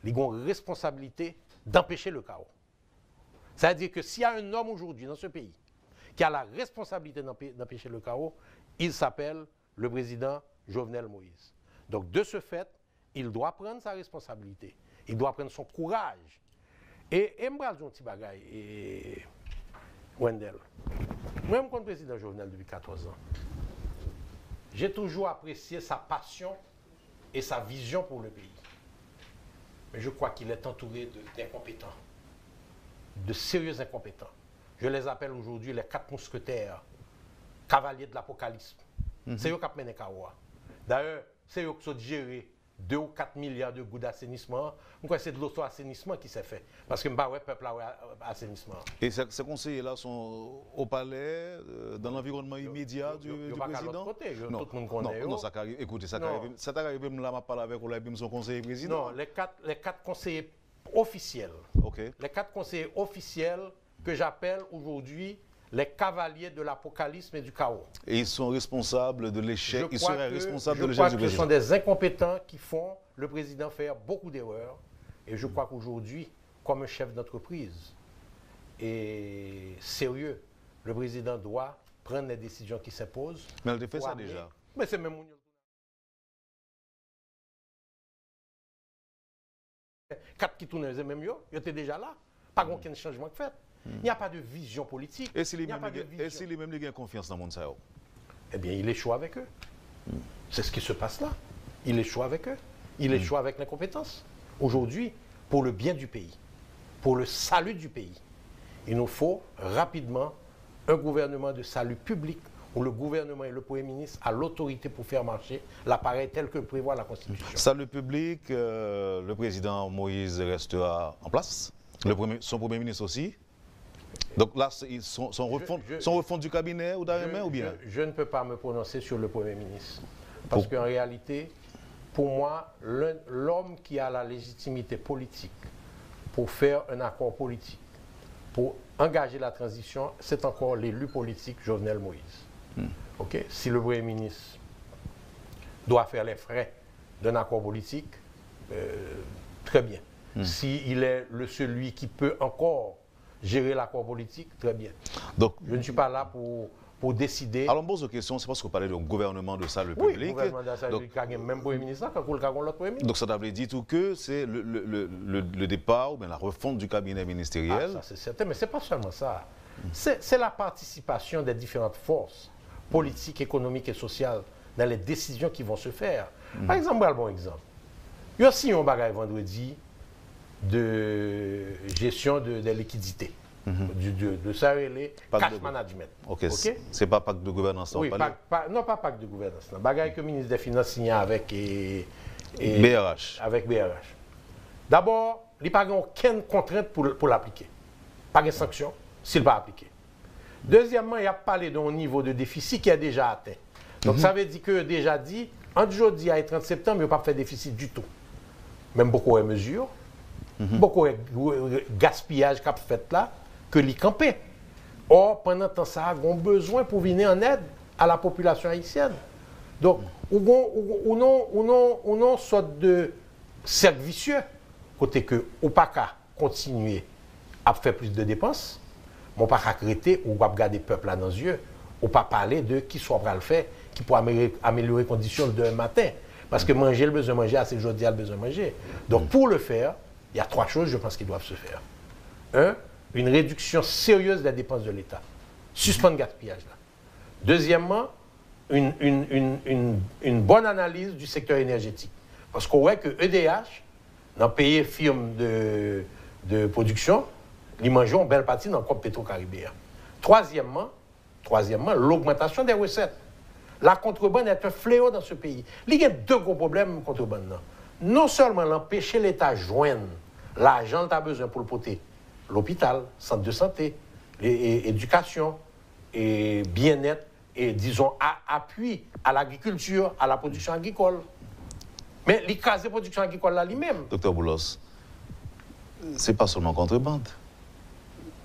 il a une responsabilité d'empêcher le chaos. C'est-à-dire que s'il y a un homme aujourd'hui dans ce pays qui a la responsabilité d'empêcher le chaos, il s'appelle le président Jovenel Moïse. Donc, de ce fait, il doit prendre sa responsabilité. Il doit prendre son courage. Et je vais dire un petit bagage, et Wendell. Moi, je suis président Jovenel depuis 14 ans. J'ai toujours apprécié sa passion et sa vision pour le pays. Mais je crois qu'il est entouré d'incompétents, de sérieux incompétents. Je les appelle aujourd'hui les 4 mousquetaires, cavaliers de l'apocalypse. C'est eux qui ont mené Kawa. D'ailleurs, c'est eux qui ont géré 2 ou 4 milliards de gouttes d'assainissement. C'est de l'auto-assainissement qui s'est fait. Parce que le peuple a assainissement. Et ces conseillers-là sont au palais, dans l'environnement immédiat du président? Côté, non, tout le monde connaît. Non, ça arrive. Écoutez, ça arrive même là, je parle avec Oulaïbim, son conseiller président. Non, les quatre conseillers officiels. Okay. Les 4 conseillers officiels que j'appelle aujourd'hui les cavaliers de l'apocalypse et du chaos. Et ils sont responsables de l'échec, ils seraient responsables de l'échec du président. Ce sont des incompétents qui font le président faire beaucoup d'erreurs. Et je crois qu'aujourd'hui, comme un chef d'entreprise et sérieux, le président doit prendre les décisions qui s'imposent. Mais elle a fait ça déjà. Mais c'est même... 4 qui tournent, c'est même eux, ils étaient déjà là. Pas aucun changement fait. Il n'y a pas de vision politique. Et si les mêmes ont confiance dans le monde, eh bien, il échoue avec eux. C'est ce qui se passe là. Il échoue avec eux. Il échoue avec l'incompétence. Aujourd'hui, pour le bien du pays, pour le salut du pays, il nous faut rapidement un gouvernement de salut public où le gouvernement et le Premier ministre a l'autorité pour faire marcher l'appareil tel que prévoit la Constitution. Salut public, le président Moïse restera en place. Son Premier ministre aussi. Donc là, son refond du cabinet ou d'arrêt ou bien? Je ne peux pas me prononcer sur le Premier ministre. Parce qu'en réalité, pour moi, l'homme qui a la légitimité politique pour faire un accord politique, pour engager la transition, c'est encore l'élu politique Jovenel Moïse. Okay? Si le Premier ministre doit faire les frais d'un accord politique, très bien. S'il est celui qui peut encore gérer l'accord politique, très bien. Donc, je ne suis pas là pour décider. Alors, on pose une question, c'est parce que vous parlez d'un gouvernement de salut public. Oui, gouvernement de salut public, il y a même Premier ministre, quand vous avez l'autre Premier ministre. Donc, ça veut dire tout que c'est le départ ou bien la refonte du cabinet ministériel. Ah, ça c'est certain, mais ce n'est pas seulement ça. C'est la participation des différentes forces politiques, économiques et sociales dans les décisions qui vont se faire. Par exemple, un bon exemple. Il y a aussi un bagage vendredi de gestion des liquidités, de ça et cash management. Ok, c'est pas pacte de gouvernance. Oui, non pas pacte de gouvernance. Bagage que le ministre des Finances signe avec BRH. Avec BRH. D'abord, il n'y a pas aucune contrainte pour l'appliquer. Pas de sanction s'il ne pas appliqué. Deuxièmement, il a parlé d'un niveau de déficit qui est déjà atteint. Donc ça veut dire que déjà dit, entre aujourd'hui et 30 septembre, il n'y a pas fait déficit du tout. Même beaucoup de mesures. Beaucoup de gaspillage qu'a fait là, que l'y campé. Or, pendant ce temps, ça a besoin pour venir en aide à la population haïtienne. Donc, on a une sorte de cercle vicieux, côté que, on pas qu'à continuer à faire plus de dépenses, mais on pas qu'à arrêter ou pas regarder le peuple là dans les yeux, ou pas parler de qui soit le faire, qui pourra améliorer les conditions de matin. Parce que manger, le besoin de manger, c'est aujourd'hui le besoin de manger. Donc, pour le faire, il y a 3 choses, je pense, qui doivent se faire. 1, une réduction sérieuse des dépenses de l'État. Suspendre le gaspillage là. Deuxièmement, une bonne analyse du secteur énergétique. Parce qu'on voit que EDH, dans le pays firme de production, ils mangent une belle partie dans le corps pétro-caribéen. Troisièmement, l'augmentation des recettes. La contrebande est un fléau dans ce pays. Il y a 2 gros problèmes de contrebande. Non seulement l'empêcher l'État de joindre l'argent qu'il a besoin pour le porter, l'hôpital, centre de santé, éducation, et bien-être, et disons appui à l'agriculture, à la production agricole. Mais l'écraser la production agricole là lui-même. Docteur Boulos, ce n'est pas seulement contrebande.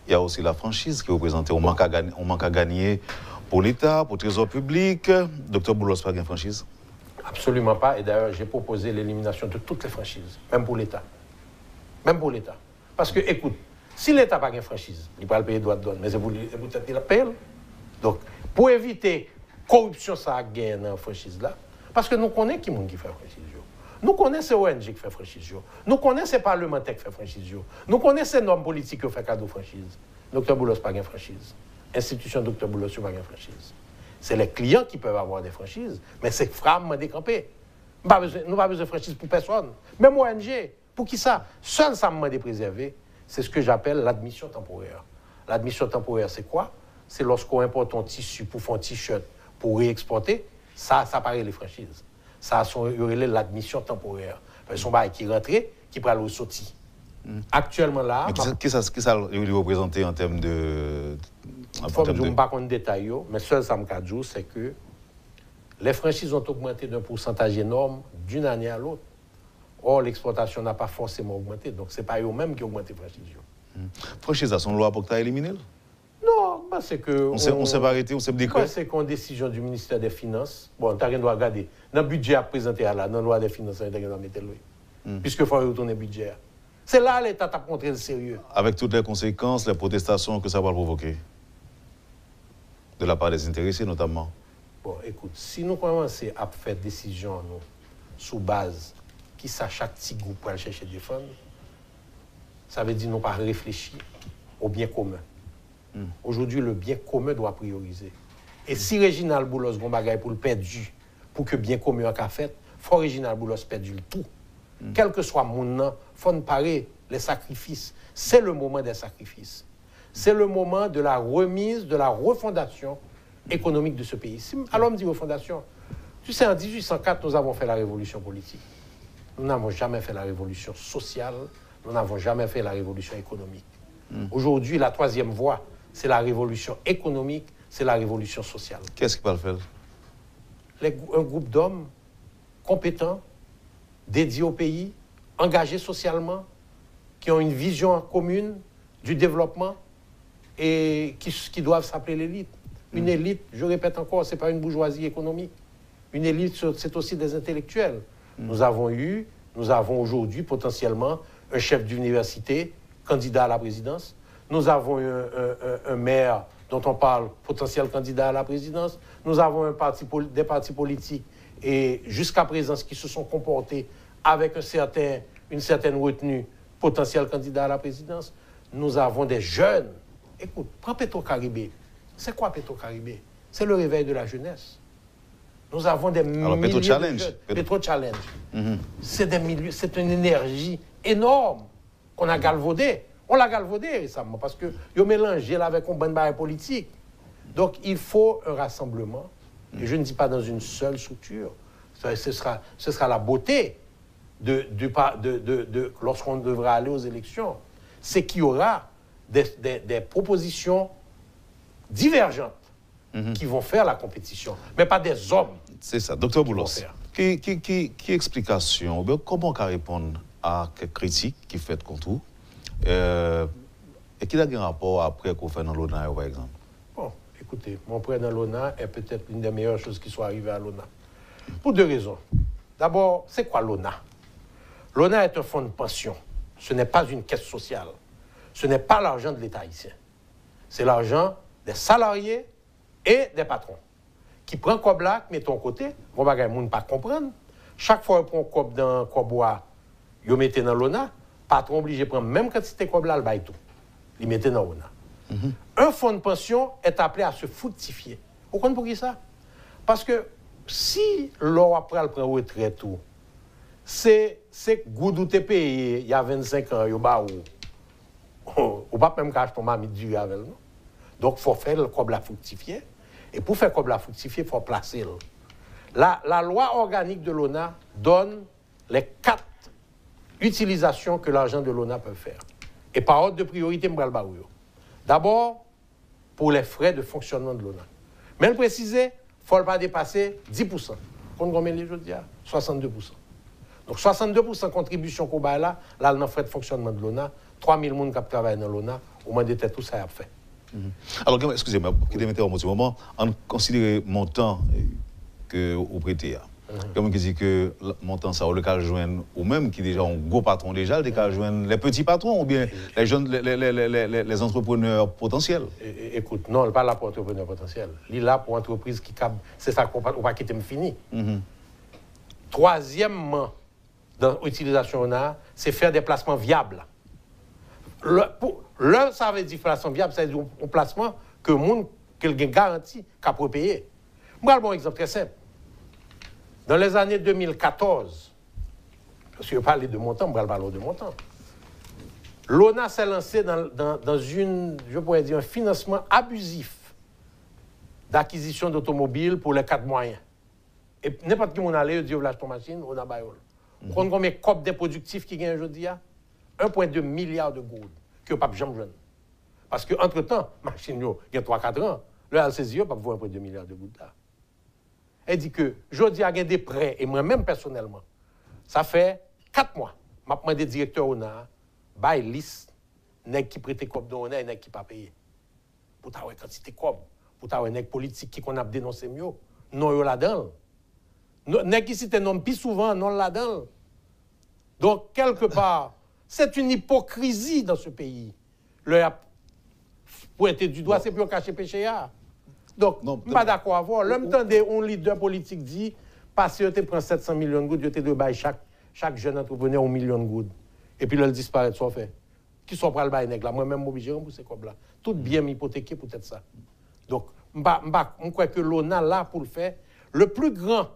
Il y a aussi la franchise qui est représentée. On manque à gagner pour l'État, pour le trésor public. Docteur Boulos, pas de franchise? Absolument pas. Et d'ailleurs, j'ai proposé l'élimination de toutes les franchises, même pour l'État. Même pour l'État. Parce que, écoute, si l'État n'a pas de franchise, il ne peut pas le payer droit de douane, mais c'est pour peut-être qu'il la paye. Donc, pour éviter corruption, ça a gagné dans la franchise là. Parce que nous connaissons qui fait franchise. Nous connaissons ONG qui fait franchise. Nous connaissons les parlementaires qui font franchise. Nous connaissons les hommes politiques qui font cadeau franchise. Dr Boulos n'a pas de franchise. Institution Dr Boulos n'a pas de franchise. C'est les clients qui peuvent avoir des franchises, mais c'est femme décampé. Nous n'avons pas besoin de franchise pour personne. Même ONG, pour qui ça? Seul ça m'a préservé, c'est ce que j'appelle l'admission temporaire. L'admission temporaire, c'est quoi? C'est lorsqu'on importe un tissu pour faire un t-shirt pour réexporter, ça paraît les franchises. Ça a l'admission temporaire. Ils sont qui rentrent, qui prennent le sorti. Actuellement là... Qu'est-ce que ça représente en termes de... Je ne vais pas de détails, mais seul ça me dit, c'est que les franchises ont augmenté d'un pourcentage énorme d'une année à l'autre. Or, l'exportation n'a pas forcément augmenté, donc ce n'est pas eux-mêmes qui ont augmenté les franchises. Franchise, ça, son loi pour que tu as éliminé? Non, bah c'est que... On s'est pas arrêté, on s'est déclaré. C'est qu'en décision du ministère des Finances, bon, tu n'as rien à regarder. Dans le budget à présenter là, dans la loi des Finances, tu as rien à mettre là. Puisque il faut retourner le budget. C'est là l'État a montré le sérieux. Avec toutes les conséquences, les protestations que ça va provoquer. De la part des intéressés notamment. Bon, écoute, si nous commençons à faire des décisions nous, sous base qui ça chaque petit groupe pour aller chercher des fonds, ça veut dire nous pas réfléchir au bien commun. Aujourd'hui, le bien commun doit prioriser. Et si Réginald Boulos a pour le perdu, pour que le bien commun soit fait, il faut que Réginald Boulos perdu le tout. Quel que soit mon nom, il faut parer les sacrifices. C'est le moment des sacrifices. C'est le moment de la remise, de la refondation économique de ce pays. Alors, on me dit refondation. Tu sais, en 1804, nous avons fait la révolution politique. Nous n'avons jamais fait la révolution sociale. Nous n'avons jamais fait la révolution économique. Aujourd'hui, la troisième voie, c'est la révolution économique, c'est la révolution sociale. Qu'est-ce qui va le faire? Un groupe d'hommes compétents, dédiés au pays, engagés socialement, qui ont une vision commune du développement et qui doivent s'appeler l'élite. Une élite, je répète encore, ce n'est pas une bourgeoisie économique. Une élite, c'est aussi des intellectuels. Nous avons aujourd'hui potentiellement un chef d'université, candidat à la présidence. Nous avons un maire dont on parle, potentiel candidat à la présidence. Nous avons des partis politiques et jusqu'à présent qui se sont comportés avec une certaine retenue, potentiel candidat à la présidence. Nous avons des jeunes. Écoute, prends Petro-Caribé. C'est quoi Petro-Caribé? C'est le réveil de la jeunesse. Nous avons des milliers de jeunes. Petro-Challenge. C'est une énergie énorme qu'on a galvaudée. On l'a galvaudé récemment parce que ils ont mélangé avec un bon baril politique. Donc il faut un rassemblement. Et je ne dis pas dans une seule structure. Ce sera la beauté lorsqu'on devra aller aux élections. C'est qu'il y aura des propositions divergentes qui vont faire la compétition, mais pas des hommes. C'est ça, Dr Boulos. Qui explication, comment on répondre à quelques critiques qui fait contre vous et qui a un rapport après qu'on fait dans l'ONA, par exemple? Bon, écoutez, mon prêt dans l'ONA est peut-être l'une des meilleures choses qui soit arrivées à l'ONA. Pour deux raisons. D'abord, c'est quoi l'ONA? L'ONA est un fonds de pension. Ce n'est pas une caisse sociale. Ce n'est pas l'argent de l'État haïtien. C'est l'argent des salariés et des patrons. Qui prend comme là, met ton côté, on va ne pas comprendre. Chaque fois qu'on prend comme dans Cobois, il met dans l'ONA, patron obligé de prendre même quantité comme là, il baille tout. Il met dans l'ONA. Un fonds de pension est appelé à se fructifier. Vous comprenez pour qui ça? Parce que si l'on après le prend retraite tout, c'est goudou te payé il y a 25 ans, il va ou pas même cacher ton mamie du avec nous. Donc il faut faire le comme la fructifier. Et pour faire comme la fructifier, il faut placer. La loi organique de l'ONA donne les 4 utilisations que l'argent de l'ONA peut faire. Et par ordre de priorité, d'abord, pour les frais de fonctionnement de l'ONA. Mais le préciser, il ne faut pas dépasser 10%. Combien les jours 62%. Donc 62% contribution qu'on a là, dans le frais de fonctionnement de l'ONA, 3000 personnes qui travaillent dans l'ONA, au moins de tout ça a fait. Alors, excusez-moi, qui démettait en ce moment, on considère le montant que vous prêtez. Comme qui dit que le montant, ça, le cas joindre, ou même qui déjà un gros patron déjà, le cas joindre les petits patrons ou bien les jeunes, les entrepreneurs potentiels. Écoute, non, pas là pour entrepreneurs potentiels. Il est là pour entreprise qui cap, c'est ça qu'on va quitter me fini. Troisièmement, dans l'utilisation ONA, c'est faire des placements viables. Ça veut dire placement viable, ça veut dire un placement que le monde quelqu'un garantit qu'à pour payer. Moi, un bon exemple très simple. Dans les années 2014, parce que je parlais de montant, je vais parler de montant. L'ONA s'est lancé dans je pourrais dire, un financement abusif d'acquisition d'automobiles pour les 4 moyens. Et n'importe qui m'en allait, dit, lâche ton machine, on a baillé. Vous comprenez combien de copes d'improductifs qui gagnent aujourd'hui? 1,2 milliard de gouttes que pas jamais jeune. Parce qu'entre-temps, machine, il y a 3-4 ans, le LCZE pas voir 1,2 milliard de gouttes là. Elle dit que aujourd'hui, il y a des prêts, et moi-même personnellement, ça fait 4 mois, je demande des directeurs ONA, bail liste, nèg qui prête cop dans ONA et nèg qui pas payé. Pour ta quantité cop, pour ta nèg politique qui qu'on a dénoncé mieux, non yo là-dedans. Nèg qui cite nom plus souvent non là-dedans. Donc quelque part, c'est une hypocrisie dans ce pays. Le pointer du doigt, c'est pour cacher péché. Donc, je ne suis pas d'accord à voir. L'homme tendait un leader politique dit, parce que tu prends 700 millions de gouttes, tu te bail chaque jeune entrepreneur 1 million de gouttes. Et puis là, il disparaît, ça fait. Qui sont pas le bail nègre là? Moi-même, obligé de rembourser comme là. Tout bien m'hypothéquer peut-être ça. Donc, je crois que l'ONA là pour le faire. Le plus grand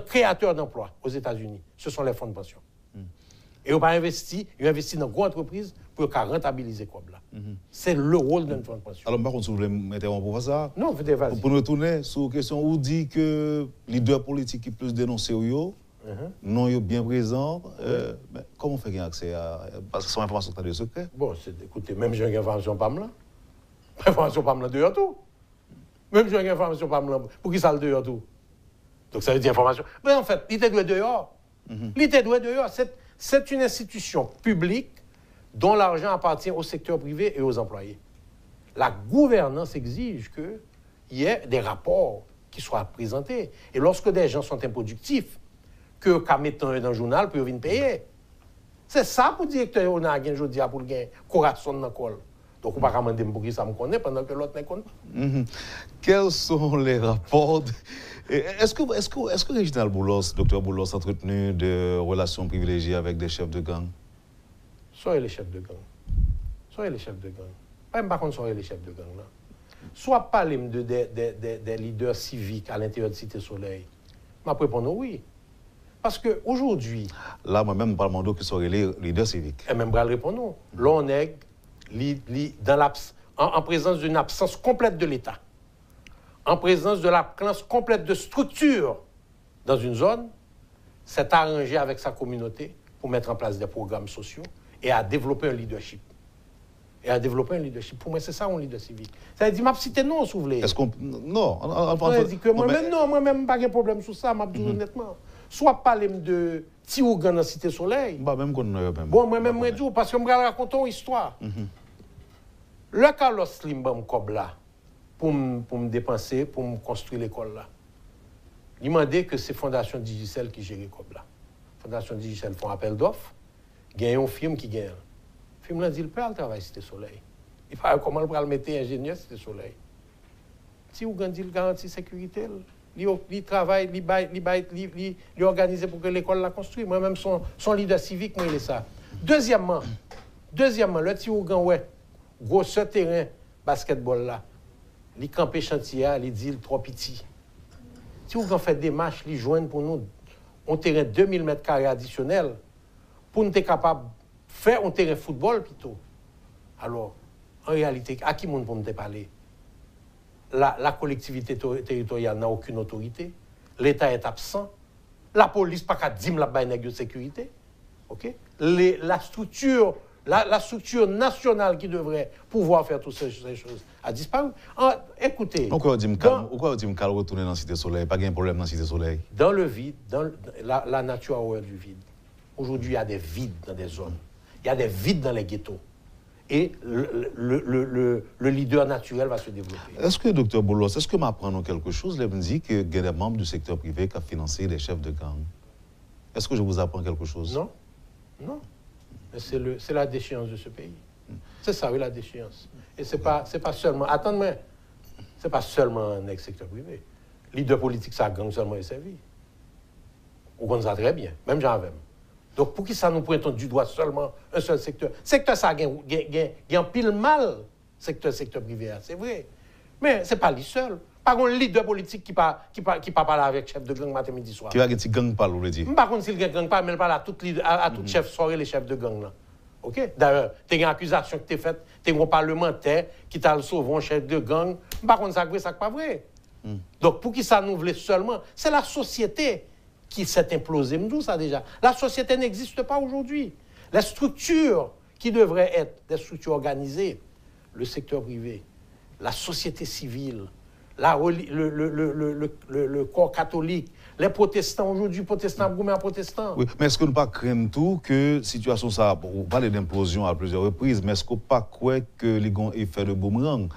créateur d'emplois aux États-Unis, ce sont les fonds de pension. Et on va investir dans une grande entreprise pour rentabiliser comme là. C'est le rôle d'un fonds de pension. Alors, par contre, si vous voulez m'interrompre pour ça, non, vas-y. Pour nous retourner sur la question où dit que les leaders politiques qui plus dénoncés non sont bien présents, comment on fait accès à. Parce que c'est une information qui est de secret. Bon, écoutez, même j'ai une information pas là. Information pas là dehors tout. Même j'ai une information pas là. Pour qui ça le dehors tout? Donc ça veut dire information. Mais en fait, l'IT doit dehors. L'IT doit dehors. C'est une institution publique dont l'argent appartient au secteur privé et aux employés. La gouvernance exige qu'il y ait des rapports qui soient présentés. Et lorsque des gens sont improductifs, qu'à mettre dans un journal pour venir payer. C'est ça pour le directeur on a gagné aujourd'hui pour gagner corazon dans le col. Donc on ne peut pas demander pour qui ça me connaît pendant que l'autre ne connaît pas. Quels sont les rapports Est-ce que Réginald Boulos, docteur Boulos, a entretenu de relations privilégiées avec des chefs de gang? Soyez les chefs de gang. Soyez les chefs de gang. Pas même par contre soyez les chefs de gang là. Soit parler des leaders civiques à l'intérieur de Cité Soleil. Je vais répondre oui. Parce qu'aujourd'hui... Là, moi-même, je parle de qui sont les leaders civiques. Et même, je vais répondre non. Là, on est en présence d'une absence complète de l'État. En présence de l'absence complète de structure dans une zone, s'est arrangé avec sa communauté pour mettre en place des programmes sociaux et à développer un leadership. Pour moi, c'est ça un leader civique. Ça veut dire, je cité non, si vous voulez. Est-ce qu'on... Non. Moi-même, pas de problème sur ça, je dis honnêtement. Soit parler de Tiougan dans la Cité Soleil. Moi-même, je dis, parce que je vais raconter une histoire. Le Carlos Slim, pour me dépenser, pour me construire l'école là. Il m'a dit que c'est Fondation Digicel qui gère l'école là. Fondation Digicel font appel d'offres, gagne un film qui gagne. Le film là dit le père travaille Cité Soleil. Il faut comment le mettre ingénieur Cité Soleil. Si vous dit le garantie sécurité, il travaille, il organise pour que l'école la construise. Moi-même son leader civique, moi il est ça. Deuxièmement, le petit Ougan ouais, gros ce terrain basketball là. Les campés chantier, les dit trop petit. Si vous faites des marches, les joindre pour nous un terrain de 2000 m² additionnel, pour nous être capable de faire un terrain de football plutôt. Alors, en réalité, à qui monde pour nous parler? La collectivité territoriale n'a aucune autorité. L'État est absent. La police n'a pas dire la baille de sécurité. Okay? La structure nationale qui devrait pouvoir faire toutes ces choses a disparu. Écoutez... Pourquoi on dit que retourner dans la Cité Soleil? Pas de problème dans la Cité Soleil? Dans le vide, la nature a horreur du vide. Aujourd'hui, il y a des vides dans des zones. Il y a des vides dans les ghettos. Et le leader naturel va se développer. Est-ce que, docteur Boulos, est-ce que m'apprend quelque chose? Là, vous dit qu'il y a des membres du secteur privé qui ont financé des chefs de gang. Est-ce que je vous apprends quelque chose? Non. Non. C'est la déchéance de ce pays. C'est ça, oui, la déchéance. Et c'est pas seulement... Attends-moi. C'est pas seulement un ex-secteur privé. Leader politique, ça gang seulement est servi. On connaît ça très bien, même j'en avais. Donc, pour qui ça nous pointe du doigt seulement un seul secteur? Secteur, ça a pile mal, secteur privé, c'est vrai. Mais ce n'est pas lui seul. Par contre, le leader politique qui ne peut pas parler avec le chef de gang matin, midi, soir. Qui va dire gang parle, vous le dites? Par contre, si le gang parle, mais il parle à tout chef soirée, les chefs de gang. Là. OK? D'ailleurs, tu as une accusation que tu as faite, tu es un parlementaire qui t'a sauvé un chef de gang. Par contre, ça n'est pas vrai. Donc, pour qui ça nous voulait seulement, c'est la société qui s'est implosée. Nous, ça déjà. La société n'existe pas aujourd'hui. Les structures qui devraient être des structures organisées, le secteur privé, la société civile, le corps catholique, les protestants aujourd'hui, protestants, gourmets protestants. Oui, mais est-ce que nous pas craindre tout que situation ça, on parle d'implosion à plusieurs reprises, mais est-ce qu'on pas croire que les gens ont effet de boomerang?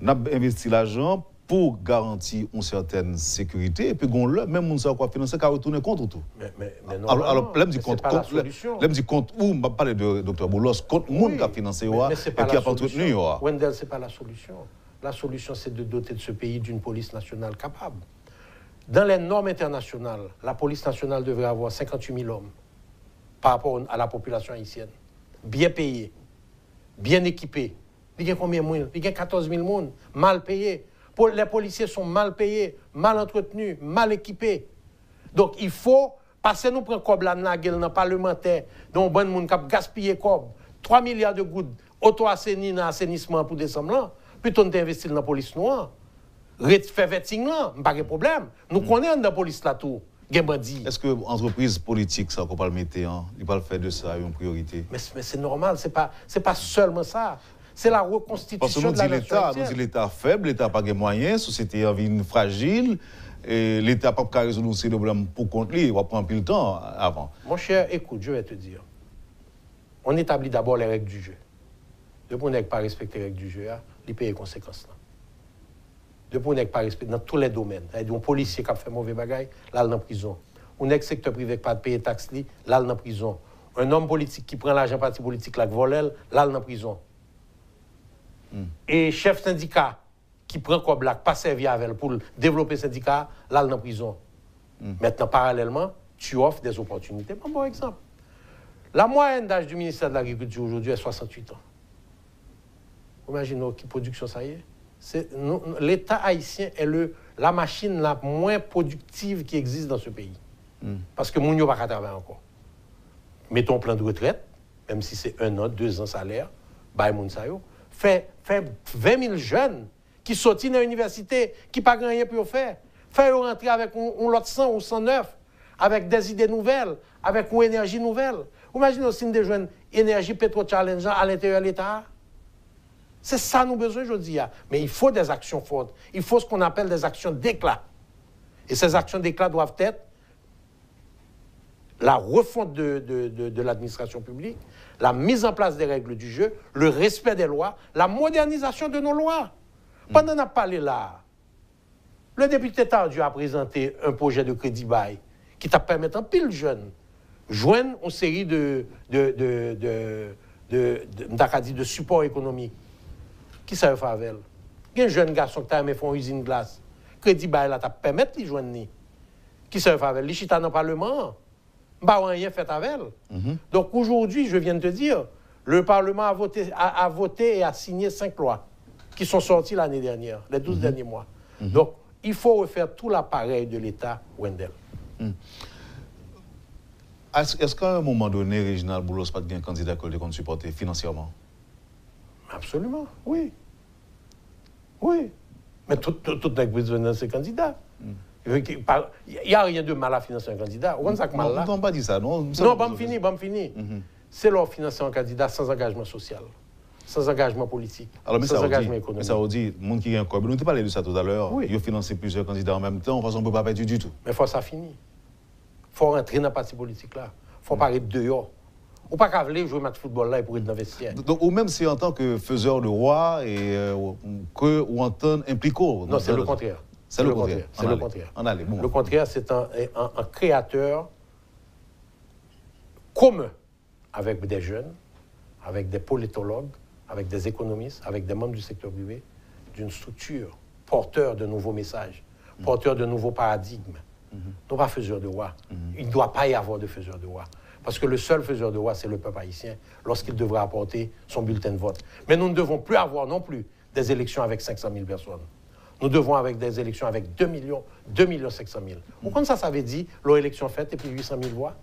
On a investi l'argent pour garantir une certaine sécurité, et puis même on sait quoi financer, qu'à retourner contre tout. Mais non, alors, là, me c'est pas la solution. Là, me dit contre où, on va parler de Dr Boulos, contre le monde qui a financé, et qui a pas entretenu. Wendell, ce n'est pas la solution. La solution, c'est de doter de ce pays d'une police nationale capable. Dans les normes internationales, la police nationale devrait avoir 58 000 hommes par rapport à la population haïtienne. Bien payés, bien équipés. Il y a combien de monde? Il y a 14 000 personnes mal payés. Les policiers sont mal payés, mal entretenus, mal équipés. Donc, il faut passer nous prendre comme la naguelle dans le parlementaire, dont bon monde qui a gaspillé comme 3 milliards de gouttes auto-assainissement pour décembre là, plutôt d'investir dans la police noire. Faire vetting là, pas de problème. Nous connaissons dans la police là tout. Est-ce que l'entreprise politique, ça, qu'on peut le mettre, il va le faire de ça une priorité? Mais c'est normal, c'est pas seulement ça. C'est la reconstitution de la nation. Parce que nous dit l'État faible, l'État n'a pas de moyens, la société en vie fragile, et l'État n'a pas résoudre ces problèmes pour contre lui, il va prendre plus de temps avant. Mon cher, écoute, je vais te dire. On établit d'abord les règles du jeu. Depuis qu'on n'a pas respecté les règles du jeu, il paye les conséquences. Depuis qu'on n'a pas respecté dans tous les domaines. Un policier qui a fait mauvais bagaille, là, il est en prison. Un ex-secteur privé qui n'a pas payé taxe, là, il est en prison. Un homme politique qui prend l'argent parti politique, là, qui vole, là, il est en prison. Et chef syndicat qui prend comme blague, pas servi avec elle pour développer le syndicat, là, il est en prison. Maintenant, parallèlement, tu offres des opportunités. Par exemple, la moyenne d'âge du ministère de l'Agriculture aujourd'hui est 68 ans. Imaginez quelle production ça y est. L'État haïtien est la machine la moins productive qui existe dans ce pays. Parce que moun yo pas travailler encore. Mettons plan de retraite, même si c'est 1 an, 2 ans salaire, bah moun sa yo. Fait 20 000 jeunes qui sortent dans l'université, qui n'ont pas rien pour faire. Fait rentrer avec un lot 100 ou 109, avec des idées nouvelles, avec une énergie nouvelle. Imaginez aussi des jeunes énergie pétro-challengeant à l'intérieur de l'État. C'est ça nous besoin aujourd'hui. Mais il faut des actions fortes. Il faut ce qu'on appelle des actions d'éclat. Et ces actions d'éclat doivent être la refonte de l'administration publique, la mise en place des règles du jeu, le respect des lois, la modernisation de nos lois. Pendant qu'on a parlé là, le député Tardieu a présenté un projet de crédit bail qui t'a permis en pile jeune joindre une série de supports économiques. Qui ça fait avec elle? Il y a un jeune garçon qui a aimé faire une usine de glace. Crédit bail là, t'a permis de joindre. Qui ça fait avec elle? Il chita dans le Parlement. Bah, rien fait avec elle. Donc aujourd'hui, je viens de te dire, le Parlement a voté et a signé 5 lois qui sont sorties l'année dernière, les 12 derniers mois. Donc, il faut refaire tout l'appareil de l'État, Wendell. Est-ce qu'à un moment donné, Réginald Boulos pas de candidat que vous supporter financièrement? Absolument, oui. Oui. Mais tout n'a pas besoin de ces candidats. Il n'y a rien de mal à financer un candidat. On ne pas dire ça, non? Non, bon, fini. C'est leur financer un candidat sans engagement social, sans engagement politique, sans engagement économique. Mais ça veut dire, le monde qui a un corps, nous avons parlé de ça tout à l'heure, ils ont financé plusieurs candidats en même temps, on ne peut pas perdre du tout. Mais il faut que ça finisse. Il faut rentrer dans le parti politique là. Il faut pas être dehors. Ou pas qu'à jouer match football là et pour être dans le vestiaire. Donc, ou même si en tant que faiseur de roi et ou en tant qu'impliquant. Non, c'est le contraire. C'est le contraire. C'est le contraire. Bon. Le contraire, c'est un créateur commun avec des jeunes, avec des politologues, avec des économistes, avec des membres du secteur privé, d'une structure porteur de nouveaux messages, porteur de nouveaux paradigmes. Nous pas faiseurs de roi. Il ne doit pas y avoir de faiseurs de roi. Parce que le seul faiseur de roi, c'est le peuple haïtien, lorsqu'il devrait apporter son bulletin de vote. Mais nous ne devons plus avoir non plus des élections avec 500 000 personnes. Nous devons avoir des élections avec 2 500 000. Vous comprenez ça veut dire, l'élection faite et puis 800 000 voix?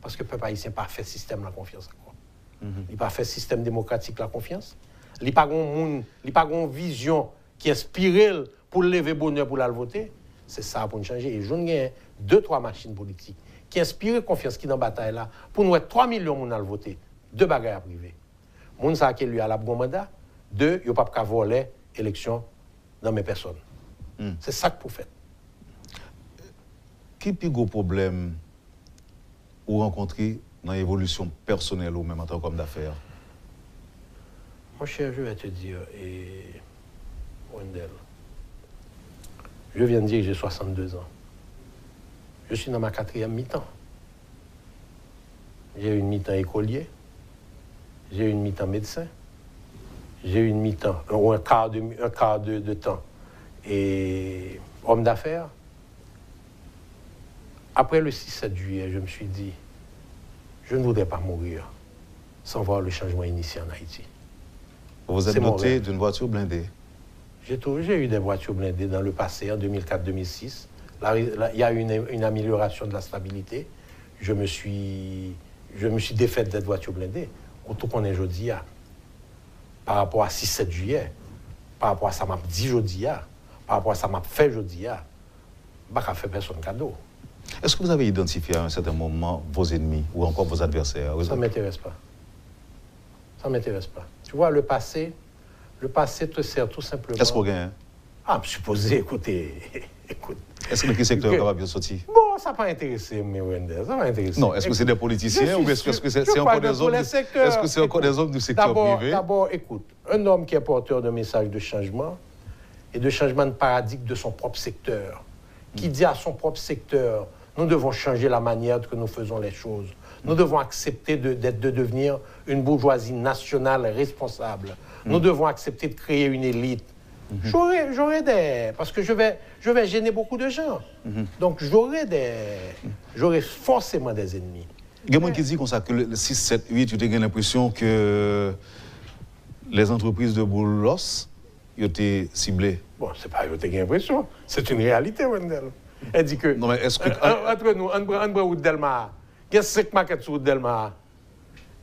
Parce que le peuple haïtien n'a pas fait système la confiance encore. Il n'a pas fait système démocratique la confiance. Il n'a pas une vision qui inspire pour lever bonheur pour la voter. C'est ça pour nous changer. Et je n'ai 2-3 machines politiques qui inspirent confiance qui dans la bataille là pour nous être 3 millions de voter. 2 bagages privés. Moun sa qui lui a la bon mandat. 2, il n'y a pas de voler l'élection dans mes personnes. C'est ça que vous faites. Quel plus gros problème vous rencontrez dans l'évolution personnelle ou même en tant qu'homme d'affaires? Mon cher, je vais te dire, Wendell, je viens de dire que j'ai 62 ans. Je suis dans ma 4e mi-temps. J'ai une mi-temps écolier, j'ai une mi-temps médecin, j'ai une mi-temps, ou un quart de temps, et homme d'affaires. Après le 6-7 juillet, je me suis dit, je ne voudrais pas mourir sans voir le changement initié en Haïti. Vous êtes doté d'une voiture blindée? J'ai eu des voitures blindées dans le passé, en 2004-2006. Il y a eu une amélioration de la stabilité. Je me suis défait de cette voiture blindée. Tout qu'on est aujourd'hui, par rapport à 6-7 juillet, par rapport à ça m'a dit aujourd'hui, par rapport à ça m'a fait aujourd'hui, je ne vais faire personne cadeau. Est-ce que vous avez identifié à un certain moment vos ennemis ou encore vos adversaires? Ça ne m'intéresse pas. Ça ne m'intéresse pas. Tu vois, le passé te sert tout simplement... Est-ce qu'on gagne? Ah, je supposé, écoutez, écoute. Est-ce que le secteur est capable de sortir? Bon, ça n'a pas intéressé, mais Wendell, ça m'a intéressé. Non, est-ce que c'est des politiciens ou est-ce que c'est encore des hommes? Est-ce que c'est encore des hommes du secteur privé? D'abord, écoute, un homme qui est porteur de messages de changement et de changement de paradigme de son propre secteur, qui dit à son propre secteur, nous devons changer la manière que nous faisons les choses. Nous devons accepter de devenir une bourgeoisie nationale responsable. Nous devons accepter de créer une élite. J'aurai des... Parce que je vais gêner beaucoup de gens. Donc j'aurai forcément des ennemis. Il y a des gens qui disent que le 6, 7, 8, tu as l'impression que les entreprises de Boulos ont été ciblées. Bon, c'est pas que tu as l'impression. C'est une réalité, Wendell. Elle dit que... Non, mais est-ce que... Entre nous, on prend route Delmar. Il y a 5 maquettes sur route Delmar.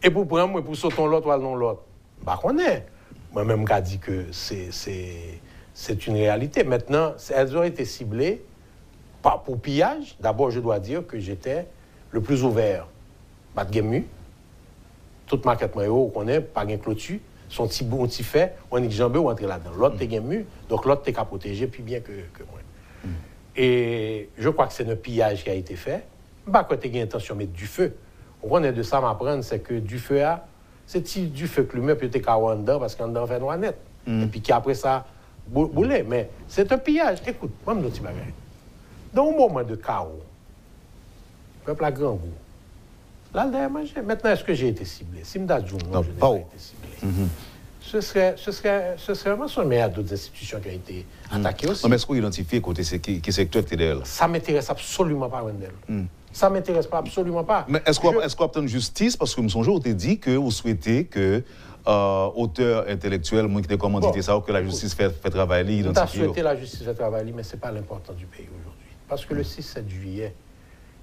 Et pour prendre, moi, pour sauter l'autre ou non l'autre. Bah, on est. Moi-même, j'ai dit que c'est une réalité. Maintenant, elles ont été ciblées, pas pour pillage. D'abord, je dois dire que j'étais le plus ouvert. Pas de game. Toute maquette, moi, on connaît, pas de clôture. Son petit bout, on t'y fait, on est jambé ou entrer là-dedans. L'autre, t'es game. Donc, l'autre, t'es qu'à protéger, puis bien que moi. Et je crois que c'est un pillage qui a été fait. Bah, quand tu as l'intention de mettre du feu, on est de ça m'apprendre, c'est que du feu, c'est du feu que lui-même peut être en dedans parce qu'en dedans, fait noir net. Et puis qu'après ça, bouler. Mais c'est un pillage. Écoute, moi, je me dis, dans un moment de chaos, le peuple a grand goût. Là, il a mangé. Maintenant, est-ce que j'ai été ciblé? Si je me dis non, je n'ai pas été ciblé. Ce serait vraiment mais il y a d'autres institutions qui ont été attaquées aussi. Non, mais est-ce qu'on identifie côté qui secteur TDL? Ça ne m'intéresse absolument pas, Wendell. Ça ne m'intéresse pas, absolument pas. Mais est-ce qu'on obtient justice? Parce que M. Sonjo t'a dit que vous souhaitez que auteur intellectuel, moi qui t'ai commandité ça, que la justice fait travailler, identifier. On a souhaité la justice fait travailler, mais ce n'est pas l'important du pays aujourd'hui. Parce que le 6-7 juillet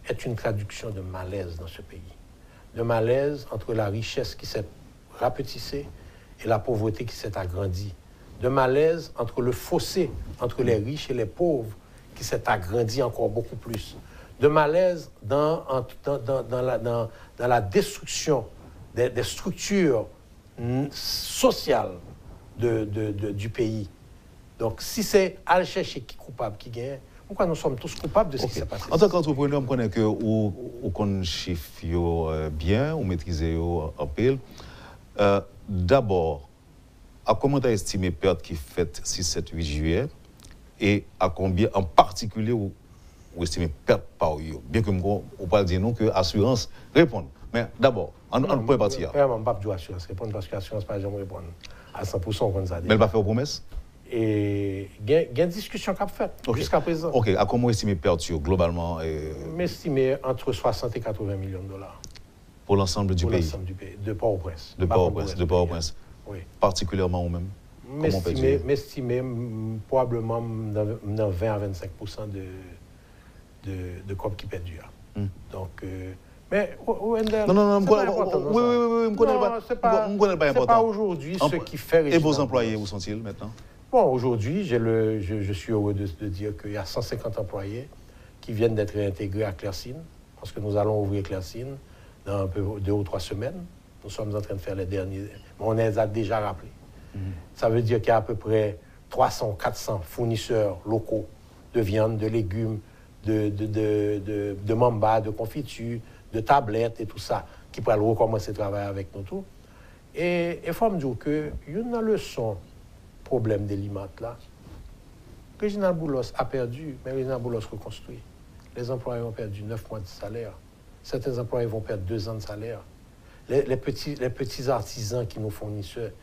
est une traduction de malaise dans ce pays. De malaise entre la richesse qui s'est rapetissée et la pauvreté qui s'est agrandie. De malaise entre le fossé entre les riches et les pauvres qui s'est agrandi encore beaucoup plus. De malaise dans la destruction des structures sociales du pays. Donc, si c'est à chercher qui est coupable, qui gagne, pourquoi nous sommes tous coupables de ce qui s'est passé? En tant qu'entrepreneur, on connaît que vous connaissez chiffres bien, vous maîtrisez en pile. D'abord, à comment tu as estimé la perte qui fait 6, 7, 8 juillet et à combien en particulier vous estimez perte par eux? Bien que on peut dire non que l'assurance répond. Mais d'abord, on peut partir. Je ne peux pas dire assurance répondre parce que l'assurance ne peut pas répondre à 100% comme ça. Mais elle va faire promesse? Et il y a une discussion qu'on a faite jusqu'à présent. OK, à comment estimer perdre globalement M'estimer entre 60 et 80 millions de dollars. Pour l'ensemble du pays? Pour l'ensemble du pays, de Port-au-Prince. De Port-au-Prince. Oui. Particulièrement ou même? M'estimer probablement dans 20 à 25% de corps qui perdent. Donc, mais Wendell, non, c'est pas important. Oui, je ne connais pas. C'est pas aujourd'hui ce qui fait... Et vos employés, où sont-ils maintenant? Bon, aujourd'hui, je suis heureux de dire qu'il y a 150 employés qui viennent d'être réintégrés à Clercine, parce que nous allons ouvrir Clercine dans un peu 2 ou 3 semaines. Nous sommes en train de faire les derniers... On les a déjà rappelés. Ça veut dire qu'il y a à peu près 300, 400 fournisseurs locaux de viande, de légumes, de mamba, de confitures, de tablettes et tout ça, qui pourraient recommencer à travailler avec nous tous. Et il faut me dire qu'il y a une leçon, problème des limates là. Réginald Boulos a perdu, mais Réginald Boulos reconstruit. Les employés ont perdu 9 mois de salaire. Certains employés vont perdre 2 ans de salaire. Les petits artisans qui nous fournissaient,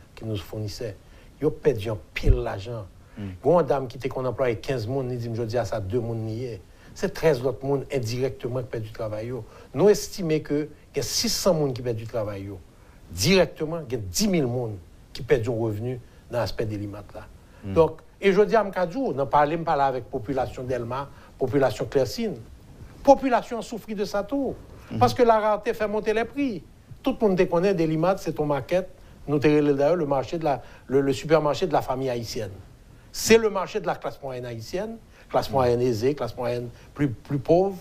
ils ont perdu un pile l'argent. Une dame qui était qu'on employait 15 personnes, ils disent, je dis à ça, 2 personnes niées. C'est 13 autres personnes indirectement qui perdent du travail. Nous estimons qu'il y a 600 personnes qui perdent du travail. Directement, il y a 10 000 personnes qui perdent du revenu dans l'aspect des limates là. Donc, et je dis à Mkadjou, on parle avec la population d'Elma, population Clercine. Population souffre de ça tout. Parce que la rareté fait monter les prix. Tout le monde connaît des limates, c'est ton market. Nous avons d'ailleurs le supermarché de la famille haïtienne. C'est le marché de la classe moyenne haïtienne, classe moyenne aisée, classe moyenne plus pauvre.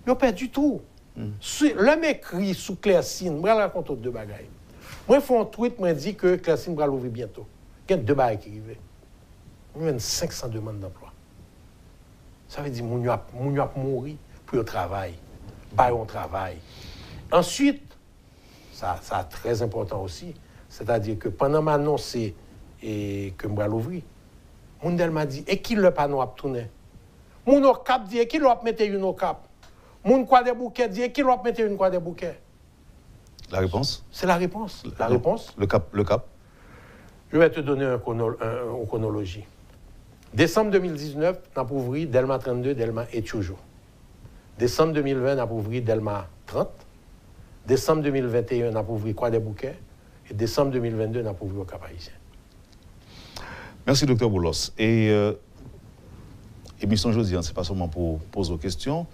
Ils n'ont pas du tout. Le m'écrit sous Clercine, je vais raconter 2 bagailles. Moi, je fais un tweet, je dis que Clercine va l'ouvrir bientôt. Il y a 2 bagailles qui arrivent. Il y a 500 demandes d'emploi. Ça veut dire que nous avons mouru pour le travail. Pas un travail. Ensuite, ça c'est très important aussi, c'est-à-dire que pendant m'annonce et que je vais l'ouvrir, Moundel m'a dit, et qui le panneau a tourné? Mon au cap dit, et qui l'a mis une au cap? Mon quoi des bouquets dit, et qui l'a mis une quoi des bouquets? La réponse? C'est la réponse. La réponse? Le cap? Je vais te donner une chronologie. Décembre 2019, on a ouvert Delma 32, Delma et toujours. Décembre 2020, on a ouvert Delma 30. Décembre 2021, on a ouvert quoi des bouquets. Et décembre 2022, on a ouvert au Cap Haïtien. Merci, Dr. Boulos. Et émission jeudi, ce n'est pas seulement pour poser aux questions,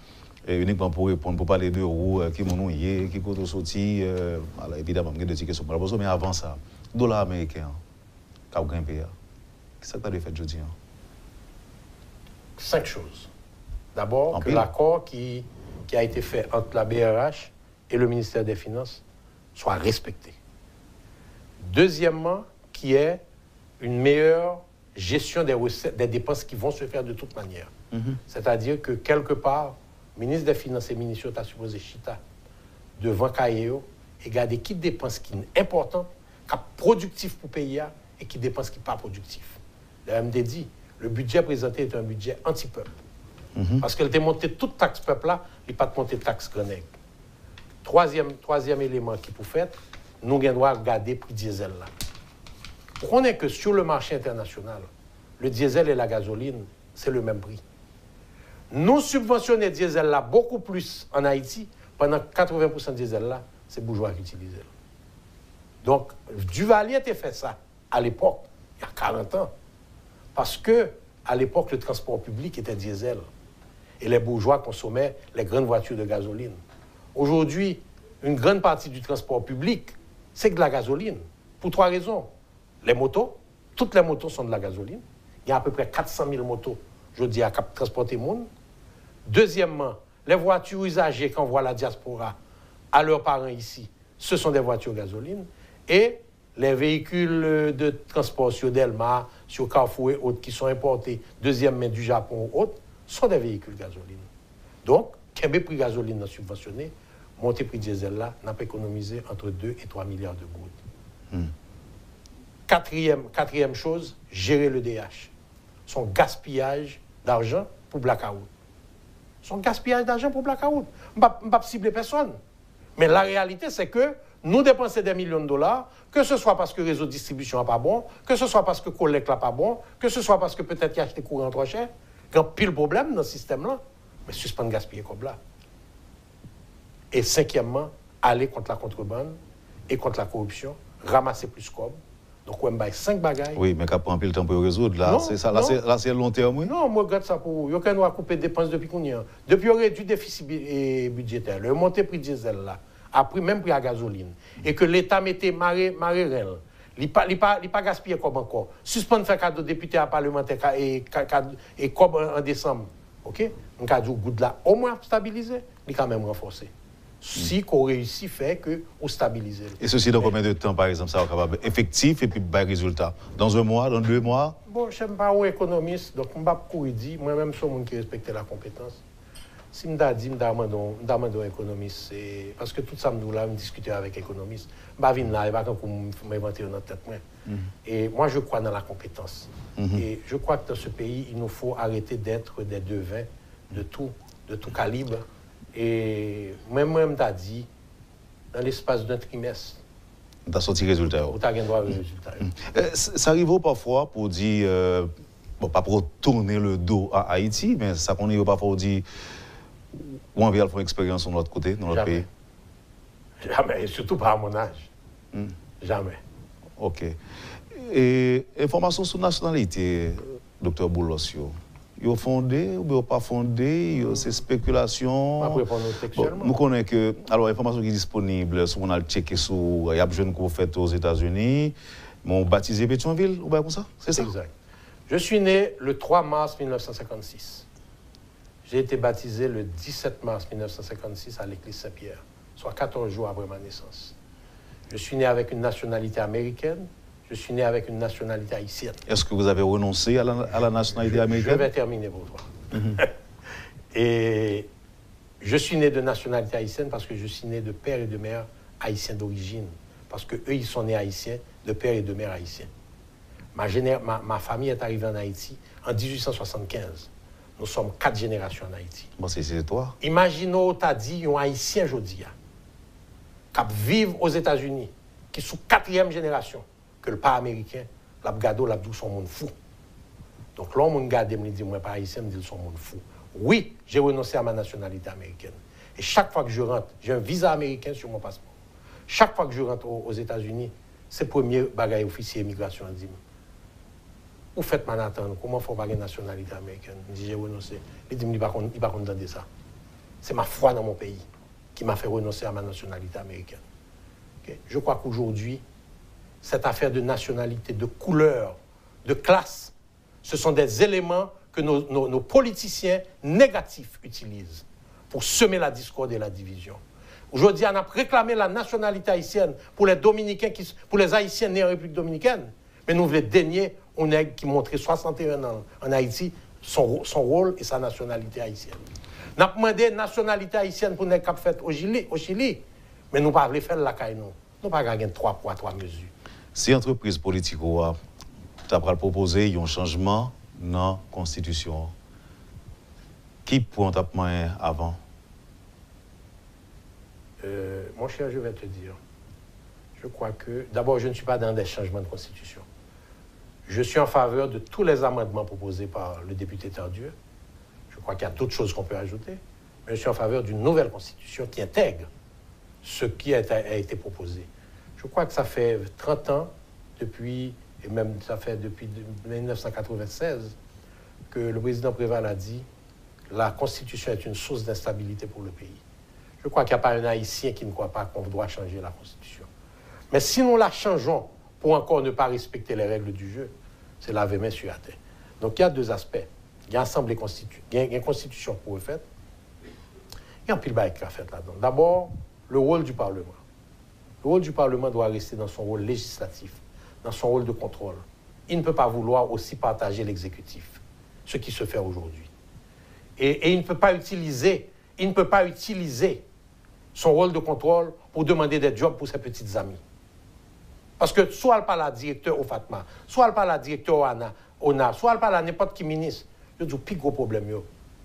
uniquement pour répondre, pour parler de où, qui m'ont noué, qui sont sortis. Évidemment, il y a des questions pour la poser, mais avant ça, dollar américain, qui a grimpé. Qu'est-ce que tu as fait jeudi? 5 choses. D'abord, que l'accord qui a été fait entre la BRH et le ministère des Finances soit respecté. Deuxièmement, qu'il y ait une meilleure gestion des recettes, des dépenses qui vont se faire de toute manière. C'est-à-dire que quelque part, le ministre des Finances et le ministre a supposé chita devant Kayo et garder qui dépenses qui sont importantes, qui sont productives pour payer et qui dépenses qui ne sont pas productives. Le MD dit, le budget présenté est un budget anti-peuple. Parce qu'elle était montée toute taxe peuple là, il n'est pas monté taxe grenègue. Troisième élément qui peut faire, nous devons regarder le prix diesel là. On est que sur le marché international, le diesel et la gasoline, c'est le même prix. Nous subventionnons le diesel là beaucoup plus en Haïti, pendant 80% de diesel là, c'est bourgeois qui utilisent. Donc, Duvalier a fait ça à l'époque, il y a 40 ans. Parce que à l'époque, le transport public était diesel. Et les bourgeois consommaient les grandes voitures de gasoline. Aujourd'hui, une grande partie du transport public, c'est de la gasoline. Pour 3 raisons. Les motos, toutes les motos sont de la gasoline. Il y a à peu près 400 000 motos, je dis, à transporter le monde. Deuxièmement, les voitures usagées qu'envoie la diaspora à leurs parents ici, ce sont des voitures gasoline. Et les véhicules de transport sur Delma, sur Carrefour et autres qui sont importés deuxième main du Japon ou autres, sont des véhicules gasoline. Donc, qu'un prix gasoline subventionné, monter prix diesel là, n'a pas économisé entre 2 et 3 milliards de gouttes. Quatrième chose, gérer le DH. Son gaspillage d'argent pour blackout. Son gaspillage d'argent pour blackout. Je ne vais pas cibler personne. Mais la réalité, c'est que nous dépenser des millions de dollars, que ce soit parce que le réseau de distribution n'est pas bon, que ce soit parce que le collecte n'est pas bon, que ce soit parce que peut-être qu'il a acheté courant trop cher. Il y a pile problème dans ce système-là. Mais suspendre gaspiller comme là. Et cinquièmement, aller contre la contrebande et contre la corruption, ramasser plus comme. Donc, on a 5 bagailles. Oui, mais qu'après un peu le temps pour résoudre. Là, c'est ça. Là, c'est long terme, oui. Non, moi, je regarde ça pour vous. Il y a qu'un couper des dépenses depuis qu'on y a. Depuis, on réduit le déficit budgétaire. Le monté prix diesel là. Après, même prix à gasoline. Et que l'État mettait marée réelle. Il n'a pas gaspillé comme encore. Suspendre faire cadeau député à parlementaire et comme en décembre. OK? On a dit goût là, au moins stabiliser, il est quand même renforcé. Si qu'on réussit faire que on stabiliser. Et ceci dans combien de temps, par exemple, ça va capable effectif et puis bas résultat? Dans 1 mois, dans 2 mois? Bon, je ne suis pas un économiste, donc je ne vais pas dire, moi-même, je suis un monde qui respecte la compétence. Si je demande un économiste, c'est parce que tout ça, je discuter avec un économiste. Je ne vais pas venir là, je ne vais pas m'inventer dans la tête. Et moi, je crois dans la compétence. Et je crois que dans ce pays, il nous faut arrêter d'être des devins de tout calibre. Et moi-même, je dit, dans l'espace d'un trimestre, tu as sorti résultat. Tu as droit au résultat. Ça arrive parfois pour dire, bon, pas pour tourner le dos à Haïti, mais ça qu'on arrive parfois pour dire, ou on vient faire une expérience de notre côté, dans notre pays? Jamais, surtout pas à mon âge. Jamais. Ok. Et information sur nationalité, Dr. Boulosio. Ils ont fondé ou bien pas fondé, c'est spéculation. Après, pour nous textuellement. Nous connaissons que, alors, l'information qui est disponible, si on a checké sur, il y a besoin qu'on fait aux États-Unis, mais on baptisé Pétionville, ou bien comme ça? C'est ça? Exact. Je suis né le 3 mars 1956. J'ai été baptisé le 17 mars 1956 à l'église Saint-Pierre, soit 14 jours après ma naissance. Je suis né avec une nationalité américaine. Je suis né avec une nationalité haïtienne. Est-ce que vous avez renoncé à la nationalité américaine? Je vais terminer pour toi. Et je suis né de nationalité haïtienne parce que je suis né de père et de mère haïtiens d'origine. Parce qu'eux, ils sont nés haïtiens, de père et de mère haïtiens. Ma famille est arrivée en Haïti en 1875. Nous sommes 4 générations en Haïti. Bon, c'est toi. Imaginons, tu as dit, un haïtien aujourd'hui, qui vivent aux États-Unis, qui sont 4e génération. Que le pas américain, l'abgado, l'abdou sont monde fou. Donc là, on regarde, me dit, moi, pas haïtien, me dit, sont monde fou. Oui, j'ai renoncé à ma nationalité américaine. Et chaque fois que je rentre, j'ai un visa américain sur mon passeport. Chaque fois que je rentre aux États-Unis, c'est le premier bagage officier immigration à dire. Vous faites Manhattan, comment faut pas une nationalité américaine? Je dis, j'ai renoncé. Il dit, il ne va pas entendre ça. C'est ma foi dans mon pays qui m'a fait renoncer à ma nationalité américaine. Okay? Je crois qu'aujourd'hui, cette affaire de nationalité, de couleur, de classe, ce sont des éléments que nos politiciens négatifs utilisent pour semer la discorde et la division. Aujourd'hui, on a réclamé la nationalité haïtienne pour les Dominicains, pour les Haïtiens nés en République dominicaine. Mais nous voulons dénier un nègre qui montrait 61 ans en Haïti, son rôle et sa nationalité haïtienne. Nous avons demandé nationalité haïtienne pour les cap fait au Chili, mais nous ne pouvons pas faire la caille. Nous ne pouvons pas gagner 3 poids, 3 mesures. Si l'entreprise politique a proposé un changement dans la Constitution, qui peut en taper avant? Mon cher, je vais te dire. Je crois que, d'abord, je ne suis pas dans des changements de Constitution. Je suis en faveur de tous les amendements proposés par le député Tardieu. Je crois qu'il y a d'autres choses qu'on peut ajouter. Mais je suis en faveur d'une nouvelle Constitution qui intègre ce qui a été proposé. Je crois que ça fait 30 ans, et même ça fait depuis 1996, que le président Préval a dit que la Constitution est une source d'instabilité pour le pays. Je crois qu'il n'y a pas un Haïtien qui ne croit pas qu'on doit changer la Constitution. Mais si nous la changeons pour encore ne pas respecter les règles du jeu, c'est laver main sur la terre. Donc il y a 2 aspects. Il y a l'Assemblée constituée, il y a une Constitution pour refaire. Il y a un pile bail qui a fait là-dedans. D'abord, le rôle du Parlement. Le rôle du Parlement doit rester dans son rôle législatif, dans son rôle de contrôle. Il ne peut pas vouloir aussi partager l'exécutif, ce qui se fait aujourd'hui. Et il ne peut pas utiliser son rôle de contrôle pour demander des jobs pour ses petites amies. Parce que soit elle parle à directeur au Fatma, soit elle parle à directeur au ONA, soit elle parle à n'importe qui ministre. Le plus gros problème,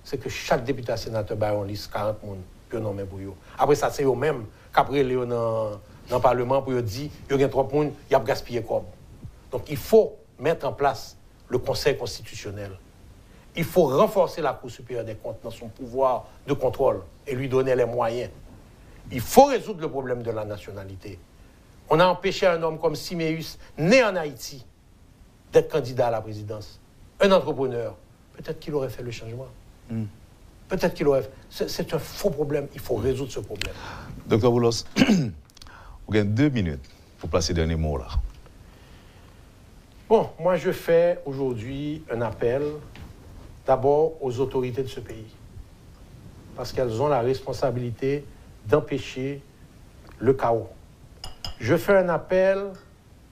c'est que chaque député sénateur a une liste 40 personnes pour nommer pour eux. Après ça, c'est eux-mêmes qu'après, dans le Parlement pour dire qu'il y a trop de monde, il y a gaspillé comme. Donc il faut mettre en place le Conseil constitutionnel. Il faut renforcer la Cour supérieure des comptes dans son pouvoir de contrôle et lui donner les moyens. Il faut résoudre le problème de la nationalité. On a empêché un homme comme Siméus, né en Haïti, d'être candidat à la présidence. Un entrepreneur, peut-être qu'il aurait fait le changement. Peut-être qu'il aurait fait... C'est un faux problème, il faut résoudre ce problème. Docteur Boulos, vous avez 2 minutes pour placer le dernier mot là. Bon, moi je fais aujourd'hui un appel d'abord aux autorités de ce pays. Parce qu'elles ont la responsabilité d'empêcher le chaos. Je fais un appel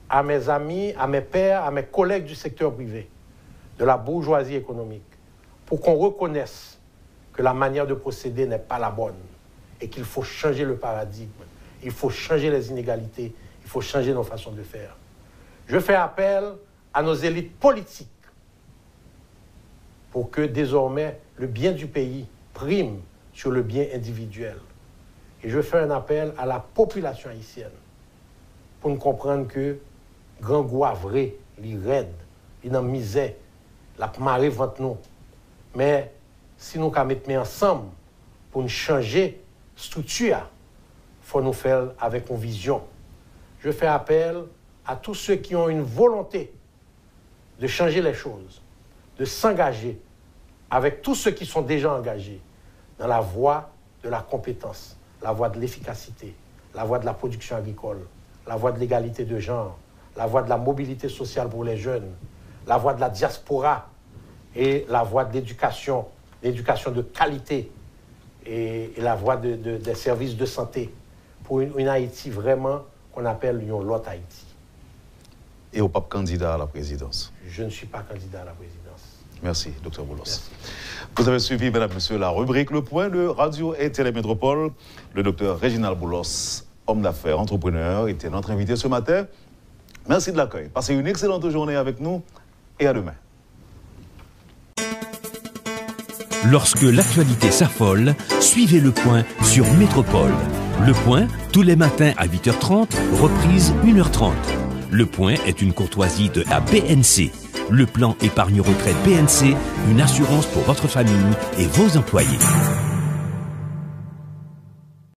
à mes amis, à mes pairs, à mes collègues du secteur privé, de la bourgeoisie économique, pour qu'on reconnaisse que la manière de procéder n'est pas la bonne et qu'il faut changer le paradigme, il faut changer les inégalités, il faut changer nos façons de faire. Je fais appel à nos élites politiques pour que désormais le bien du pays prime sur le bien individuel. Et je fais un appel à la population haïtienne pour nous comprendre que grand goût vrai, il raide, il en misère, la marée vente nous. Mais si nous mettons ensemble pour nous changer la structure, il faut nous faire avec une vision. Je fais appel à tous ceux qui ont une volonté de changer les choses, de s'engager avec tous ceux qui sont déjà engagés dans la voie de la compétence, la voie de l'efficacité, la voie de la production agricole, la voie de l'égalité de genre, la voie de la mobilité sociale pour les jeunes, la voie de la diaspora et la voie de l'éducation de qualité et la voie des services de santé pour une Haïti vraiment qu'on appelle l'autre Haïti. Et au pape candidat à la présidence? Je ne suis pas candidat à la présidence. Merci, Dr Boulos. Merci. Vous avez suivi, mesdames et messieurs, la rubrique Le Point de Radio et Télémétropole. Le docteur Réginald Boulos, homme d'affaires, entrepreneur, était notre invité ce matin. Merci de l'accueil. Passez une excellente journée avec nous et à demain. Lorsque l'actualité s'affole, suivez Le Point sur Métropole. Le Point, tous les matins à 8h30, reprise 1h30. Le Point est une courtoisie de la BNC. Le plan épargne-retraite BNC, une assurance pour votre famille et vos employés.